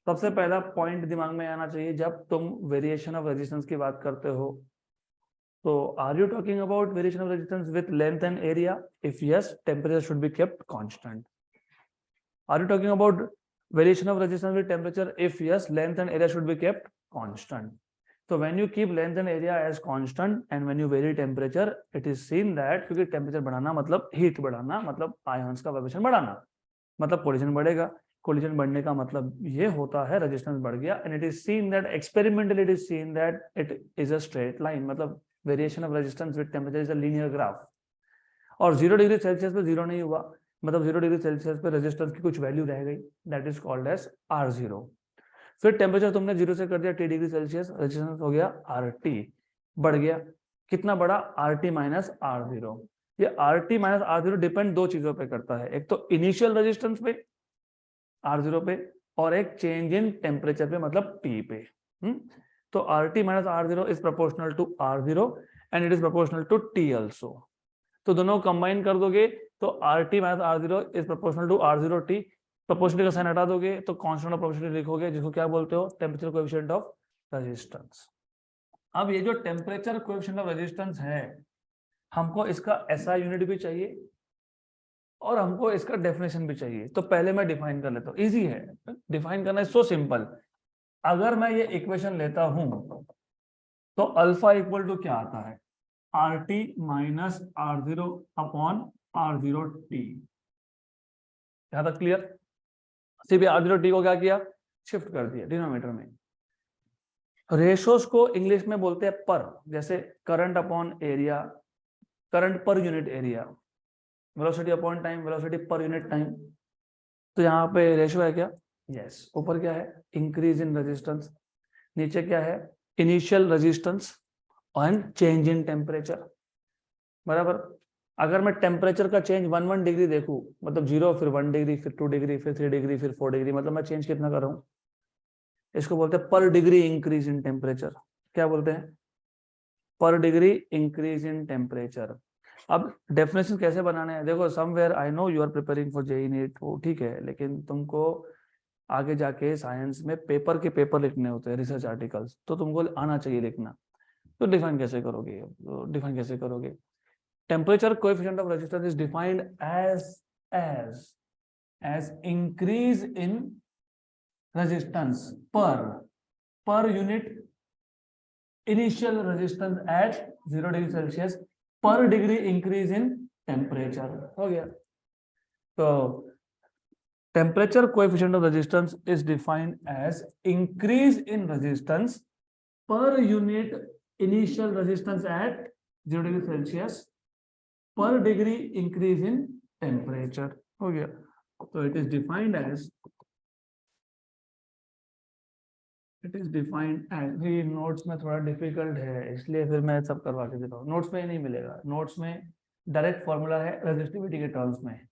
सबसे पहला पॉइंट दिमाग में आना चाहिए जब तुम वेरिएशन ऑफ रेजिस्टेंस की बात करते हो, तो are you talking about variation of resistance with length and area, if yes temperature should be kept constant. Are you talking about variation of resistance with temperature, if yes length and area should be kept constant. So when you keep length and area as constant and when you vary temperature, it is seen that क्योंकि temperature बढ़ाना मतलब heat बढ़ाना, मतलब ions का vibration बढ़ाना, मतलब collision बढ़ेगा, collision बढ़ने का मतलब ये होता है रेजिस्टेंस बढ़ गया। And it is seen that experimentally it is seen that it is a straight line, मतलब variation of resistance with temperature is a linear graph. और 0 डिग्री सेल्सियस पे 0 नहीं हुआ, मतलब 0 डिग्री सेल्सियस पे रेजिस्टेंस की कुछ वैल्यू रह गई, that is called as R0। फिर टेम्परेचर तुमने 0 से कर दिया T डिग्री सेल्सियस, रेजिस्टेंस हो गया RT, बढ़ गया, कितना बड़ा, RT माइनस R0। ये RT माइनस R0 डिपेंड दो चीजों पे करता है, एक तो इनिशियल रेजिस्टेंस पे R0 पे, और एक चेंज इन टेम्परेचर पे मतलब T पे। तो RT minus R0 is proportional to R0 and it is proportional to T also. तो दोनों कंबाइन कर दोगे तो RT minus R0 is proportional to R0 T। Proportionality का साइन हटा दोगे तो कांस्टेंट ऑफ प्रोपोर्शनलिटी लिखोगे, जिसको क्या बोलते हो, टेम्परेचर कोएफिशिएंट ऑफ रेजिस्टेंस। अब ये जो टेम्परेचर कोएफिशिएंट ऑफ रेजिस्टेंस है, हमको इसका SI यूनिट भी चाहिए और हमको इसका डेफिनेशन भी चाहिए। तो पहले मैं डिफाइन कर लेता हूँ, इजी है डिफाइन करना, सो सिंपल। अगर मैं ये इक्वेशन लेता हूं तो अल्फा इक्वल टू क्या आता है, RT minus R0 upon R0T। यहां तक क्लियर। सिर्फ R0T को क्या किया, शिफ्ट कर दिया डिनोमिनेटर में। रेशोस को इंग्लिश में बोलते हैं पर, जैसे current upon area, current per unit area, velocity upon time, velocity per unit time. तो यहाँ पे रेशो है क्या, यस। ऊपर क्या है, इंक्रीज इन रेजिस्टेंस, नीचे क्या है, initial resistance and change in temperature, बराबर। अगर मैं टेम्परेचर का चेंज 1 डिग्री देखूं, मतलब 0 फिर 1 डिग्री फिर 2 डिग्री फिर 3 डिग्री फिर 4 डिग्री, मतलब मैं चेंज कितना कर रहा हूं, इसको बोलते हैं पर डिग्री इंक्रीज इन टेम्परेचर। क्या बोलते हैं, पर डिग्री इंक्रीज इन टेम्परेचर। अब डेफिनेशन कैसे बनाने हैं, देखो somewhere I know you are preparing for JEE NEET, वो ठीक है, लेकिन तुमको आगे जाके साइंस में पेपर के पेपर लिखने होते हैं, रिसर्च आर्टिकल्स, तो तुमको आना चाहिए लिखना। तो डिफाइन कैसे करोगे, तो डिफाइन कैसे करोगे? Temperature coefficient of resistance is defined as increase in resistance per unit initial resistance at 0 degree Celsius per degree increase in temperature। हो गया। तो temperature coefficient of resistance is defined as increase in resistance per unit initial resistance at 0 degree Celsius per degree increase in temperature। हो गया। तो it is defined as ये notes में थोड़ा difficult है, इसलिए फिर मैं सब करवा के देता हूँ। नोट्स में ही नहीं मिलेगा, नोट्स में डायरेक्ट फॉर्मूला है रेजिस्टिविटी के टर्म्स में।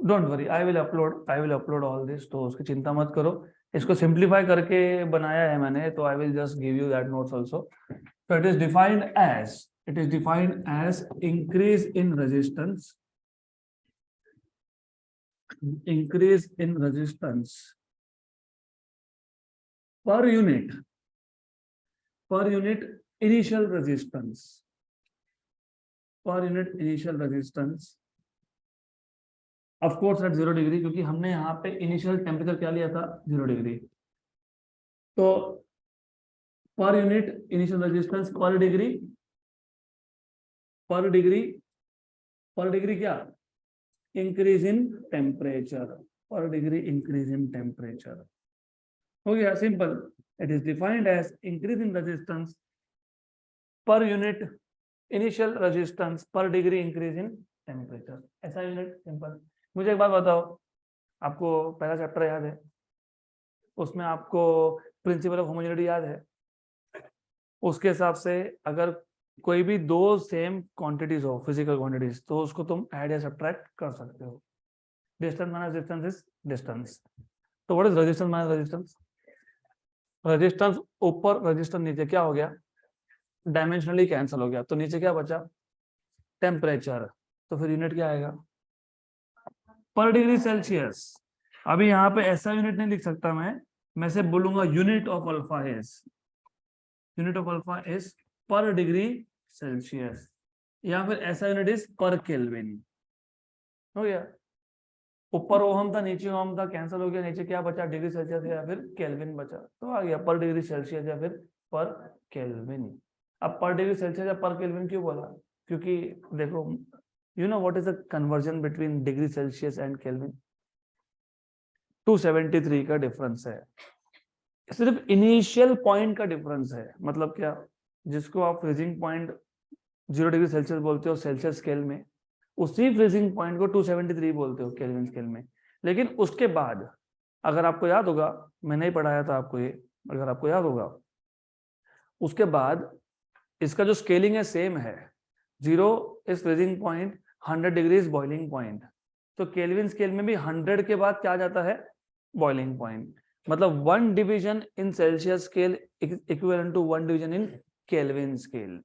Don't worry, I will upload all this, तो उसकी चिंता मत करो। इसको सिंप्लीफाई करके बनाया है मैंने, तो I will just give you that notes also. So it is defined as increase in resistance per unit initial resistance of course at 0 degree, क्योंकि हमने यहाँ पे इनिशियल टेम्परेचर क्या लिया था, 0 डिग्री। तो per unit initial resistance per degree क्या, increase in temperature, per degree increase in temperature. हो गया simple. It is defined as increase in resistance per unit initial resistance per degree increase in temperature, ऐसा unit, simple. मुझे एक बात बताओ, आपको पहला चैप्टर याद है, उसमें आपको प्रिंसिपल ऑफ होमोजेनिटी याद है? उसके हिसाब से अगर कोई भी दो सेम क्वांटिटीज हो, फिजिकल क्वांटिटीज, तो उसको तुम ऐड या सब्ट्रैक्ट कर सकते हो। Distance minus distance is distance. तो what is resistance minus resistance? Resistance ऊपर, रेजिस्टेंस नीचे, क्या हो गया, डायमेंशनली कैंसिल हो गया, तो नीचे क्या बचा, टेम्परेचर। तो फिर यूनिट क्या आएगा, पर डिग्री सेल्सियस। अभी यहाँ पे ऐसा यूनिट नहीं लिख सकता मैं से बोलूंगा यूनिट ऑफ अल्फा इज पर डिग्री सेल्सियस, या फिर ऐसा यूनिट इज पर केल्विन। हो गया, ऊपर ओहम था, नीचे ओहम था, कैंसिल हो गया, नीचे क्या बचा, डिग्री सेल्सियस या फिर केल्विन बचा, तो आ गया पर डिग्री सेल्सियस या फिर पर केल्विन। अब पर डिग्री सेल्सियस या पर केल्विन क्यों बोला, क्योंकि देखो, you know what is the conversion between degree Celsius and Kelvin? 273 का डिफरेंस है, सिर्फ इनिशियल पॉइंट का डिफरेंस है। मतलब क्या, जिसको आप फ्रीजिंग पॉइंट 0 डिग्री सेल्सियस बोलते हो सेल्सियस स्केल में, उसी फ्रीजिंग पॉइंट को 273 बोलते हो केल्विन स्केल में। लेकिन उसके बाद, अगर आपको याद होगा, मैंने ही पढ़ाया था आपको ये, अगर आपको याद होगा, उसके बाद इसका जो स्केलिंग है सेम है, 0 is freezing point, 100 degree is boiling point. तो केल्विन स्केल में भी 100 के बाद क्या जाता है, बॉइलिंग पॉइंट। मतलब 1 division in Celsius scale equivalent to 1 division in Kelvin scale.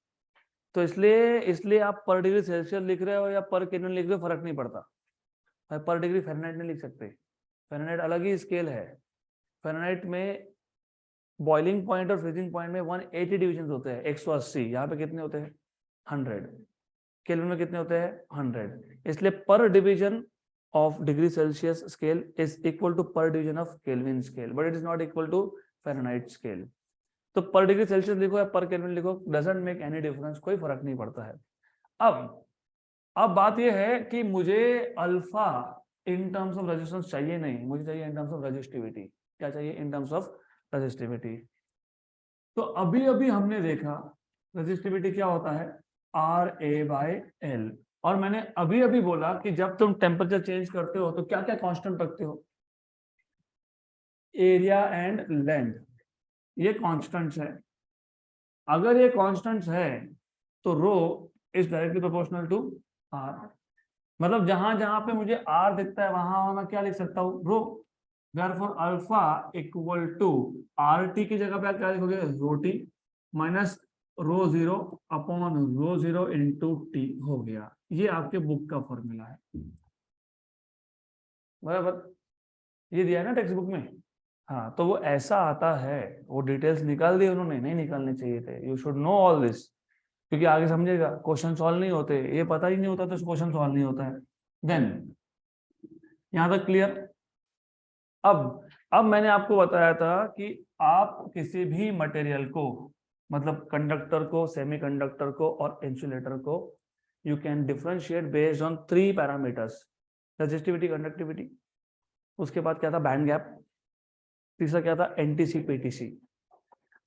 तो इसलिए आप पर डिग्री सेल्सियस लिख रहे हो या पर केल्विन लिख रहे हो, फर्क नहीं पड़ता। पर डिग्री फ़ारेनहाइट नहीं लिख सकते, फ़ारेनहाइट अलग ही स्केल है। फ़ारेनहाइट में बॉइलिंग पॉइंट और फ्रीजिंग पॉइंट में 180 डिविजन होते हैं, 180। यहाँ पे कितने होते हैं, 100। केल्विन में कितने होते हैं, 100। इसलिए पर division of degree Celsius scale is equal to per division of Kelvin scale, but it is not equal to Fahrenheit scale। तो पर डिग्री सेल्सियस लिखो या पर केल्विन लिखो, डजंट मेक एनी डिफरेंस, कोई फर्क नहीं पड़ता है। अब बात यह है कि मुझे alpha in terms of resistance चाहिए नहीं, मुझे चाहिए इन टर्म्स ऑफ रेजिस्टिविटी। क्या चाहिए, इन टर्म्स ऑफ रेजिस्टिविटी। तो अभी अभी हमने देखा रेजिस्टिविटी क्या होता है, RA/L। और मैंने अभी अभी बोला कि जब तुम टेम्परेचर चेंज करते हो तो क्या क्या कांस्टेंट रखते हो, एरिया एंड लेंथ, ये कांस्टेंट्स है। अगर ये कांस्टेंट्स है तो rho is directly proportional to R। मतलब जहां जहां पे मुझे R दिखता है वहां मैं क्या लिख सकता हूँ, rho. Therefore alpha equal to RT की जगह पे क्या लिखोगे, rho T minus rho zero upon rho zero into T हो गया। ये आपके बुक का फॉर्मूला है, बराबर, ये दिया है ना टेक्स्ट बुक में। हाँ, तो वो ऐसा आता है, वो डिटेल्स निकाल दी उन्होंने, नहीं निकालने चाहिए थे। You should know all this, क्योंकि आगे समझेगा क्वेश्चन सॉल्व नहीं होते, ये पता ही नहीं होता तो क्वेश्चन सॉल्व नहीं होता है। देन यहां तक क्लियर। अब मैंने आपको बताया था कि आप किसी भी मटेरियल को, मतलब कंडक्टर को, सेमीकंडक्टर को और इंसुलेटर को, you can differentiate based on 3 parameters, resistivity, conductivity, उसके बाद क्या था बैंड गैप, तीसरा क्या था एनटीसी पीटीसी।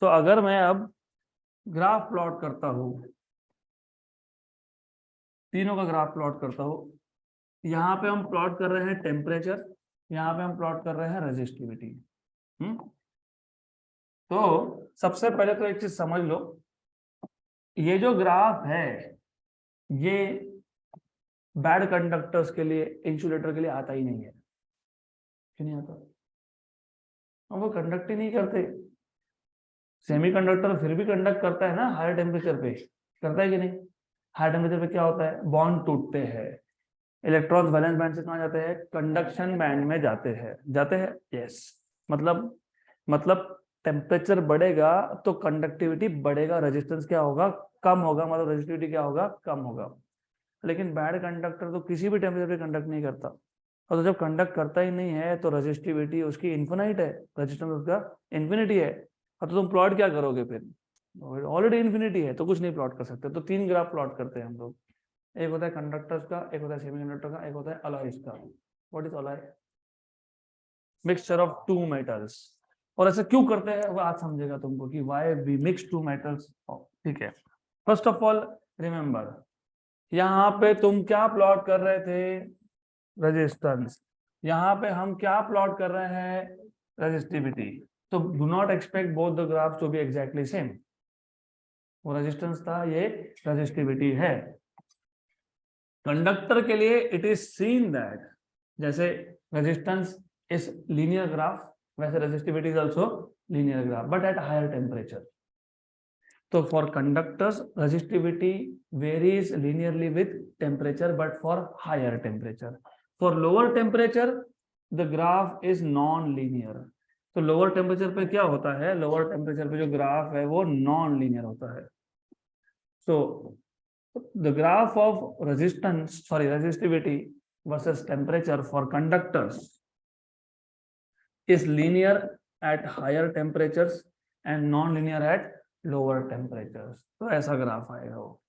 तो अगर मैं अब ग्राफ प्लॉट करता हूं, तीनों का ग्राफ प्लॉट करता हूं, यहाँ पे हम प्लॉट कर रहे हैं टेम्परेचर, यहाँ पे हम प्लॉट कर रहे हैं रेजिस्टिविटी। तो सबसे पहले तो एक चीज समझ लो, ये जो ग्राफ है ये बैड कंडक्टर्स के लिए, इंसुलेटर के लिए आता ही नहीं है। क्यों नहीं आता? वो कंडक्ट ही नहीं करते। सेमीकंडक्टर फिर भी कंडक्ट करता है ना हायर टेम्परेचर पे, करता है कि नहीं? हायर टेम्परेचर पे क्या होता है, बॉन्ड टूटते हैं, इलेक्ट्रॉन्स वैलेंस बैंड से कहाँ जाते हैं, कंडक्शन बैंड में जाते हैं, जाते हैं, यस। मतलब टेम्परेचर बढ़ेगा तो कंडक्टिविटी बढ़ेगा, रेजिस्टेंस क्या होगा, कम होगा, मतलब रेजिस्टिविटी क्या होगा, कम होगा। लेकिन बैड कंडक्टर तो किसी भी टेम्परेचर पे कंडक्ट नहीं करता, और तो जब कंडक्ट करता ही नहीं है तो रेजिस्टिविटी उसकी इन्फिनाइट है, रेजिस्टेंस उसका इन्फिनिटी है। और तो तुम प्लॉट क्या करोगे फिर, ऑलरेडी इन्फिनिटी है तो कुछ नहीं प्लॉट कर सकते। तो 3 ग्राफ प्लॉट करते हैं हम लोग, एक होता है कंडक्टर्स का, एक होता है सेमीकंडक्टर का, एक होता है अलॉयज का। What is alloy? Mixture of 2 metals. और ऐसा क्यों करते हैं वो आज समझेगा तुमको कि व्हाई वी मिक्स 2 मेटल्स। ठीक है, फर्स्ट ऑफ ऑल रिमेंबर, यहाँ पे तुम क्या प्लॉट कर रहे थे, रेजिस्टेंस। यहाँ पे हम क्या प्लॉट कर रहे हैं, रेजिस्टिविटी। तो do not expect both the graphs to be exactly same. वो रेजिस्टेंस था, ये रेजिस्टिविटी है। कंडक्टर के लिए इट इज सीन दैट जैसे रेजिस्टेंस इज लीनियर ग्राफ, वैसे resistivity is also linear graph but at higher temperature. तो for conductors resistivity varies linearly with temperature but for higher temperature. For lower temperature the graph is non linear. तो lower temperature पे क्या होता है, lower temperature पे जो graph है वो नॉन लीनियर होता है। सो the graph of resistivity versus temperature for conductors is linear at higher temperatures and non-linear at lower temperatures. तो ऐसा ग्राफ आएगा वो।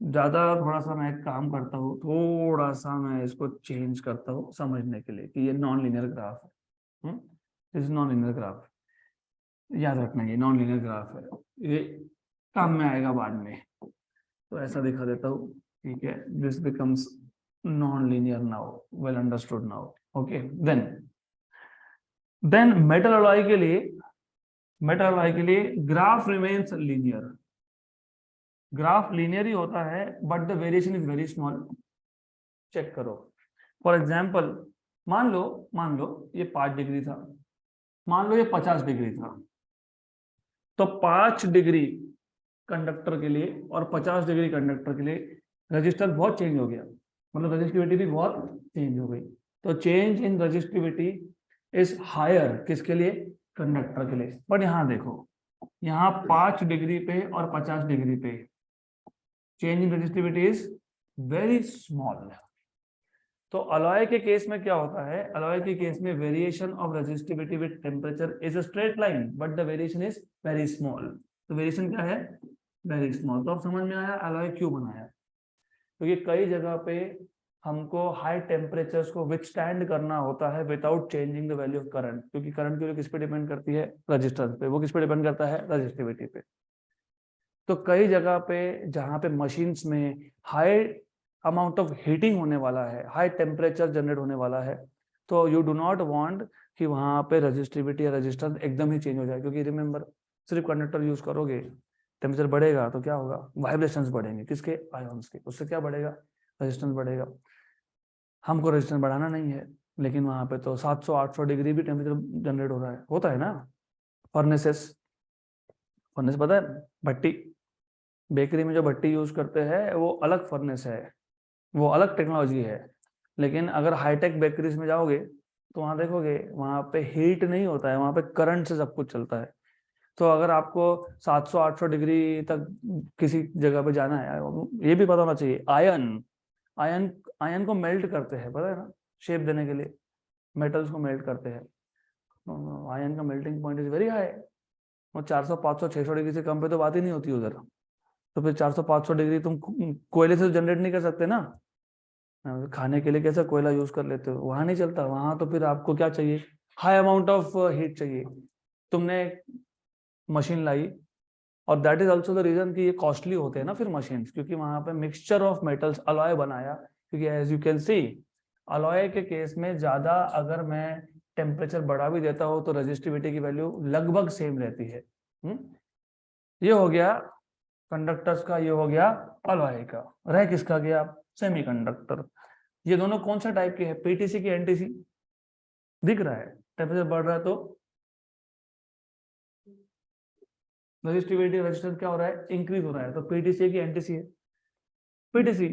ज्यादा थोड़ा सा मैं एक काम करता हूँ, थोड़ा सा मैं इसको चेंज करता हूँ समझने के लिए कि ये नॉन लीनियर ग्राफ है। दिस नॉन लीनियर ग्राफ, याद रखना ये नॉन लीनियर ग्राफ है, ये काम में आएगा बाद में। तो ऐसा दिखा देता हूँ, ठीक है, this becomes non linear now, well understood now, okay. Then metal alloy के लिए, मेटल अलॉय के लिए graph remains linear. Graph linear ही होता है but the variation is very small. Check करो, फॉर एग्जाम्पल मान लो ये 5 डिग्री था, मान लो ये 50 डिग्री था। तो 5 डिग्री कंडक्टर के लिए और 50 डिग्री कंडक्टर के लिए रजिस्टर बहुत चेंज हो गया, मतलब रजिस्टिविटी भी बहुत चेंज हो गई। तो change in resistivity is higher किसके लिए, कंडक्टर के लिए। बट यहाँ देखो, यहाँ 5 डिग्री पे और 50 डिग्री पे change in resistivity is very small. तो अलॉय के केस में क्या होता है, अलॉय के केस में variation of resistivity with temperature is a straight line but the variation is very small. तो वेरिएशन क्या है, वेरी स्मॉल। तो अब समझ में आया अलॉय क्यों बनाया, क्योंकि कई जगह पे हमको हाई टेम्परेचर्स को विथस्टैंड करना होता है without changing the value of current, क्योंकि करंट की वैल्यू किस पे डिपेंड करती है, रजिस्टेंस पे, वो किस पे डिपेंड करता है, रजिस्टिविटी पे। तो कई जगह पे जहाँ पे मशीन्स में हाई अमाउंट ऑफ हीटिंग होने वाला है, हाई टेम्परेचर जनरेट होने वाला है, तो यू डू नॉट वांट कि वहां पे रजिस्टिविटी या रेजिस्टेंस एकदम ही चेंज हो जाए। क्योंकि रिमेंबर, सिर्फ कंडक्टर यूज करोगे, टेम्परेचर बढ़ेगा तो क्या होगा, वाइब्रेशंस बढ़ेंगे, किसके, आयॉन्स के, उससे क्या बढ़ेगा, रेजिस्टेंस बढ़ेगा। हमको रेजिस्टेंस बढ़ाना नहीं है, लेकिन वहां पे तो 700-800 डिग्री भी टेम्परेचर जनरेट हो रहा है, होता है ना। फर्नेसेस, फर्नेस पता है, भट्टी, बेकरी में जो भट्टी यूज करते हैं वो अलग फर्नेस है, वो अलग टेक्नोलॉजी है। लेकिन अगर हाईटेक बेकरीज में जाओगे तो वहां देखोगे वहां पे हीट नहीं होता है, वहां पे करंट से सब कुछ चलता है। तो अगर आपको 700-800 डिग्री तक किसी जगह पे जाना है, ये भी पता होना चाहिए, आयन आयन आयन को मेल्ट करते हैं, पता है ना, शेप देने के लिए मेटल्स को मेल्ट करते हैं। आयन का melting point is very high. और 400 500 600 डिग्री से कम पे तो बात ही नहीं होती उधर। तो फिर 400 500 डिग्री तुम कोयले से जनरेट नहीं कर सकते ना। खाने के लिए कैसा कोयला यूज कर लेते हो, वहां नहीं चलता। वहां तो फिर आपको क्या चाहिए, हाई अमाउंट ऑफ हीट चाहिए। तुमने मशीन लाई, और that is also the reason कि ये कॉस्टली होते हैं ना फिर मशीन, क्योंकि वहां पे मिक्सचर ऑफ मेटल्स अलॉय बनाया। क्योंकि as you can see alloy के केस में ज्यादा अगर मैं टेम्परेचर बढ़ा भी देता हूँ तो रेजिस्टिविटी की वैल्यू लगभग सेम रहती है। ये हो गया कंडक्टर्स का, ये हो गया अलॉय का। रह किसका गया, सेमीकंडक्टर। ये दोनों कौन सा टाइप के हैं, पीटीसी की एनटीसी? दिख रहा है टेम्परेचर बढ़ रहा है तो रेजिस्टिविटी रेजिस्टेंस क्या हो रहा है, इंक्रीज हो रहा है। तो पीटीसी की एनटीसी है। PTC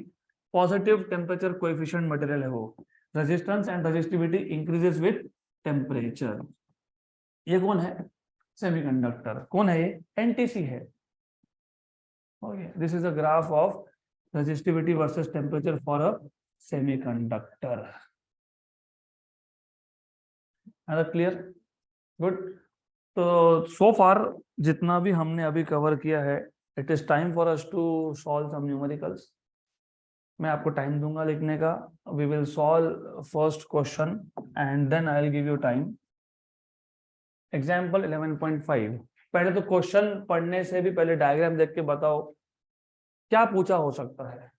positive temperature coefficient material है वो। Resistance and resistivity increases with temperature. ये कौन है, सेमीकंडक्टर। कौन है ये, एनटीसी है। Okay, this is a graph of resistivity versus temperature for a semiconductor. Clear, good. तो सो फार जितना भी हमने अभी कवर किया है, it is time for us to solve some numericals. मैं आपको टाइम दूंगा लिखने का। We will solve first question and then I will give you time. Example 11.5। पहले तो क्वेश्चन पढ़ने से भी पहले डायग्राम देख के बताओ क्या पूछा हो सकता है।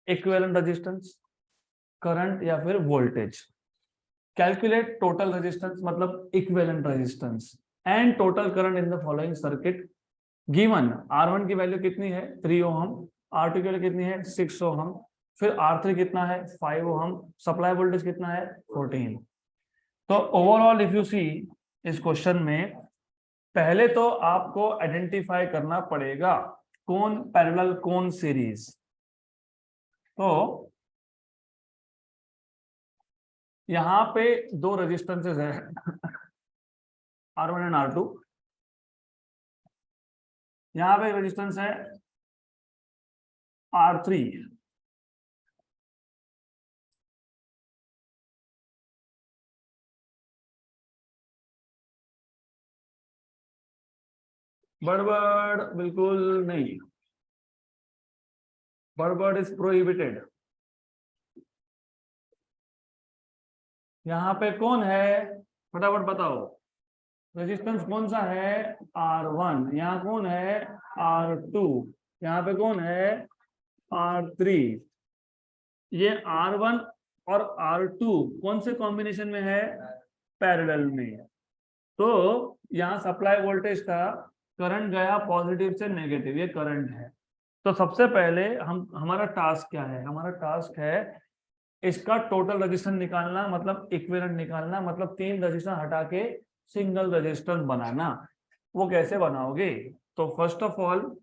इक्विवेलेंट रेजिस्टेंस, करंट या फिर वोल्टेज। कैलकुलेट टोटल रेजिस्टेंस मतलब equivalent resistance and total current in the following circuit. Given R1 की वैल्यू कितनी है 3 ओहम, R2 की वैल्यू कितनी है 6 ओहम, फिर R3 कितना है 5 ओहम, सप्लाई वोल्टेज कितना है 14। तो ओवरऑल इफ यू सी इस क्वेश्चन में पहले तो आपको आइडेंटिफाई करना पड़ेगा कौन पैरेलल कौन सीरीज। तो यहां पे दो रेजिस्टेंसेस है R1 एंड R2। यहां पे रेजिस्टेंस है R3। बड़बड़ बिल्कुल नहीं, बड़बड़ इज प्रोहिबिटेड। यहाँ पे कौन है, फटाफट बताओ। रेजिस्टेंस कौन सा है R1, यहाँ कौन है R2, यहाँ पे कौन है R3। ये R1 और R2 कौन से कॉम्बिनेशन में है, पैरेलल में। तो यहाँ सप्लाई वोल्टेज का करंट गया पॉजिटिव से नेगेटिव, ये करंट है। तो सबसे पहले हमारा टास्क क्या है, हमारा टास्क है इसका टोटल रेजिस्टेंस निकालना, मतलब इक्विवेलेंट निकालना, मतलब तीन रेजिस्टेंस हटा के सिंगल रेजिस्टेंस बनाना। वो कैसे बनाओगे, तो first of all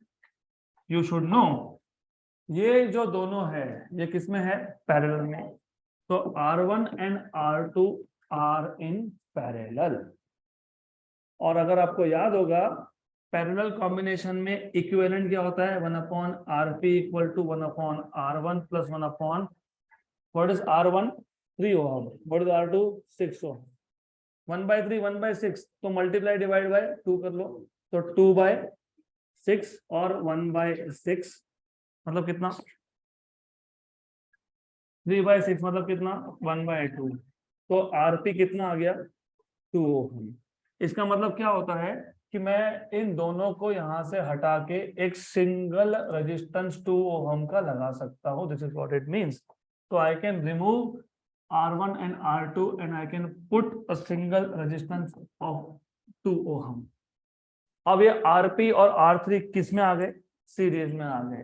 you should no ये जो दोनों है ये किसमें है, पैरेलल में। तो R1 and R2 are in parallel. और अगर आपको याद होगा पैरेलल कॉम्बिनेशन में इक्विवेलेंट क्या होता है, 1/RP equal to 1/R1 plus 1/, what is R1 3 ohm, what is R2 6 ohm। 1/3 1/6 तो मल्टीप्लाई डिवाइड बाय 2 कर लो, तो 2/6 और 1/6 मतलब कितना, 3/6 मतलब कितना 1/2। तो RP कितना आ गया 2 ओम। इसका मतलब क्या होता है कि मैं इन दोनों को यहां से हटा के एक सिंगल रेजिस्टेंस 2 ओम का लगा सकता हूं। This is what it means. तो I can remove R1 and R2 and I can put a single resistance of 2 ohm। अब ये RP और R3 किस में आ गए, सीरीज में आ गए।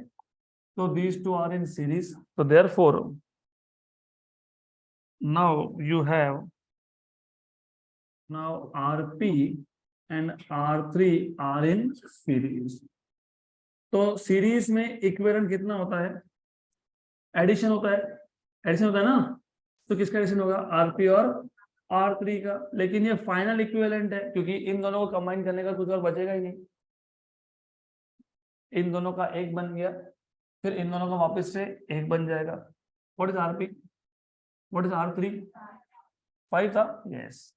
तो these two are in series, so therefore now you have now RP and R3 are in series. तो सीरीज में इक्विवेलेंट कितना होता है? एडिशन होता है, एडिशन होता है ना, तो किसका एडिशन होगा? आरपी और R3 का। लेकिन ये फाइनल इक्विवेलेंट है क्योंकि इन दोनों को कंबाइन करने का कुछ और बचेगा ही नहीं। इन दोनों का एक बन गया, फिर इन दोनों का वापस से एक बन जाएगा। What is RP, what is R3? 5 था, यस।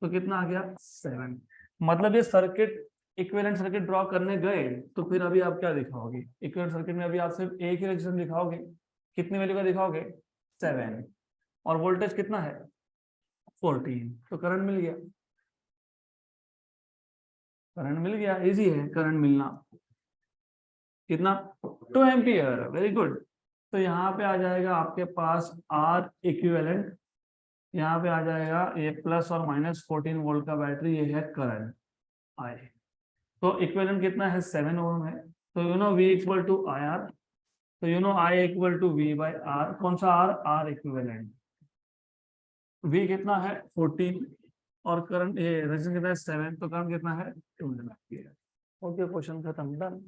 तो कितना आ गया? 7। मतलब ये सर्किट, इक्विवेलेंट सर्किट ड्रॉ करने गए तो फिर अभी आप क्या दिखाओगे? इक्विवेलेंट सर्किट में अभी आप सिर्फ एक ही रेजिस्टेंस दिखाओगे। कितनी वैल्यू का दिखाओगे? 7। और वोल्टेज कितना है? 14। तो करंट मिल गया, करंट मिल गया। इजी है करंट मिलना। कितना? 2 एम्पियर। Very good. तो यहाँ पे आ जाएगा आपके पास आर इक्विवेलेंट, यहाँ पे आ जाएगा ये प्लस और माइनस 14 वोल्ट का बैटरी, ये है करंट आई। तो इक्विवेलेंट कितना है? 7 ओम है। तो you know V equal to I R, तो you know I equal to V by R. कौन सा आर? Are equivalent. V कितना है? 14 और करंट ये रेजिस्टेंस कितना है? 7। तो करंट कितना है? 2 एम्पियर। ओके, क्वेश्चन खत्म, डन।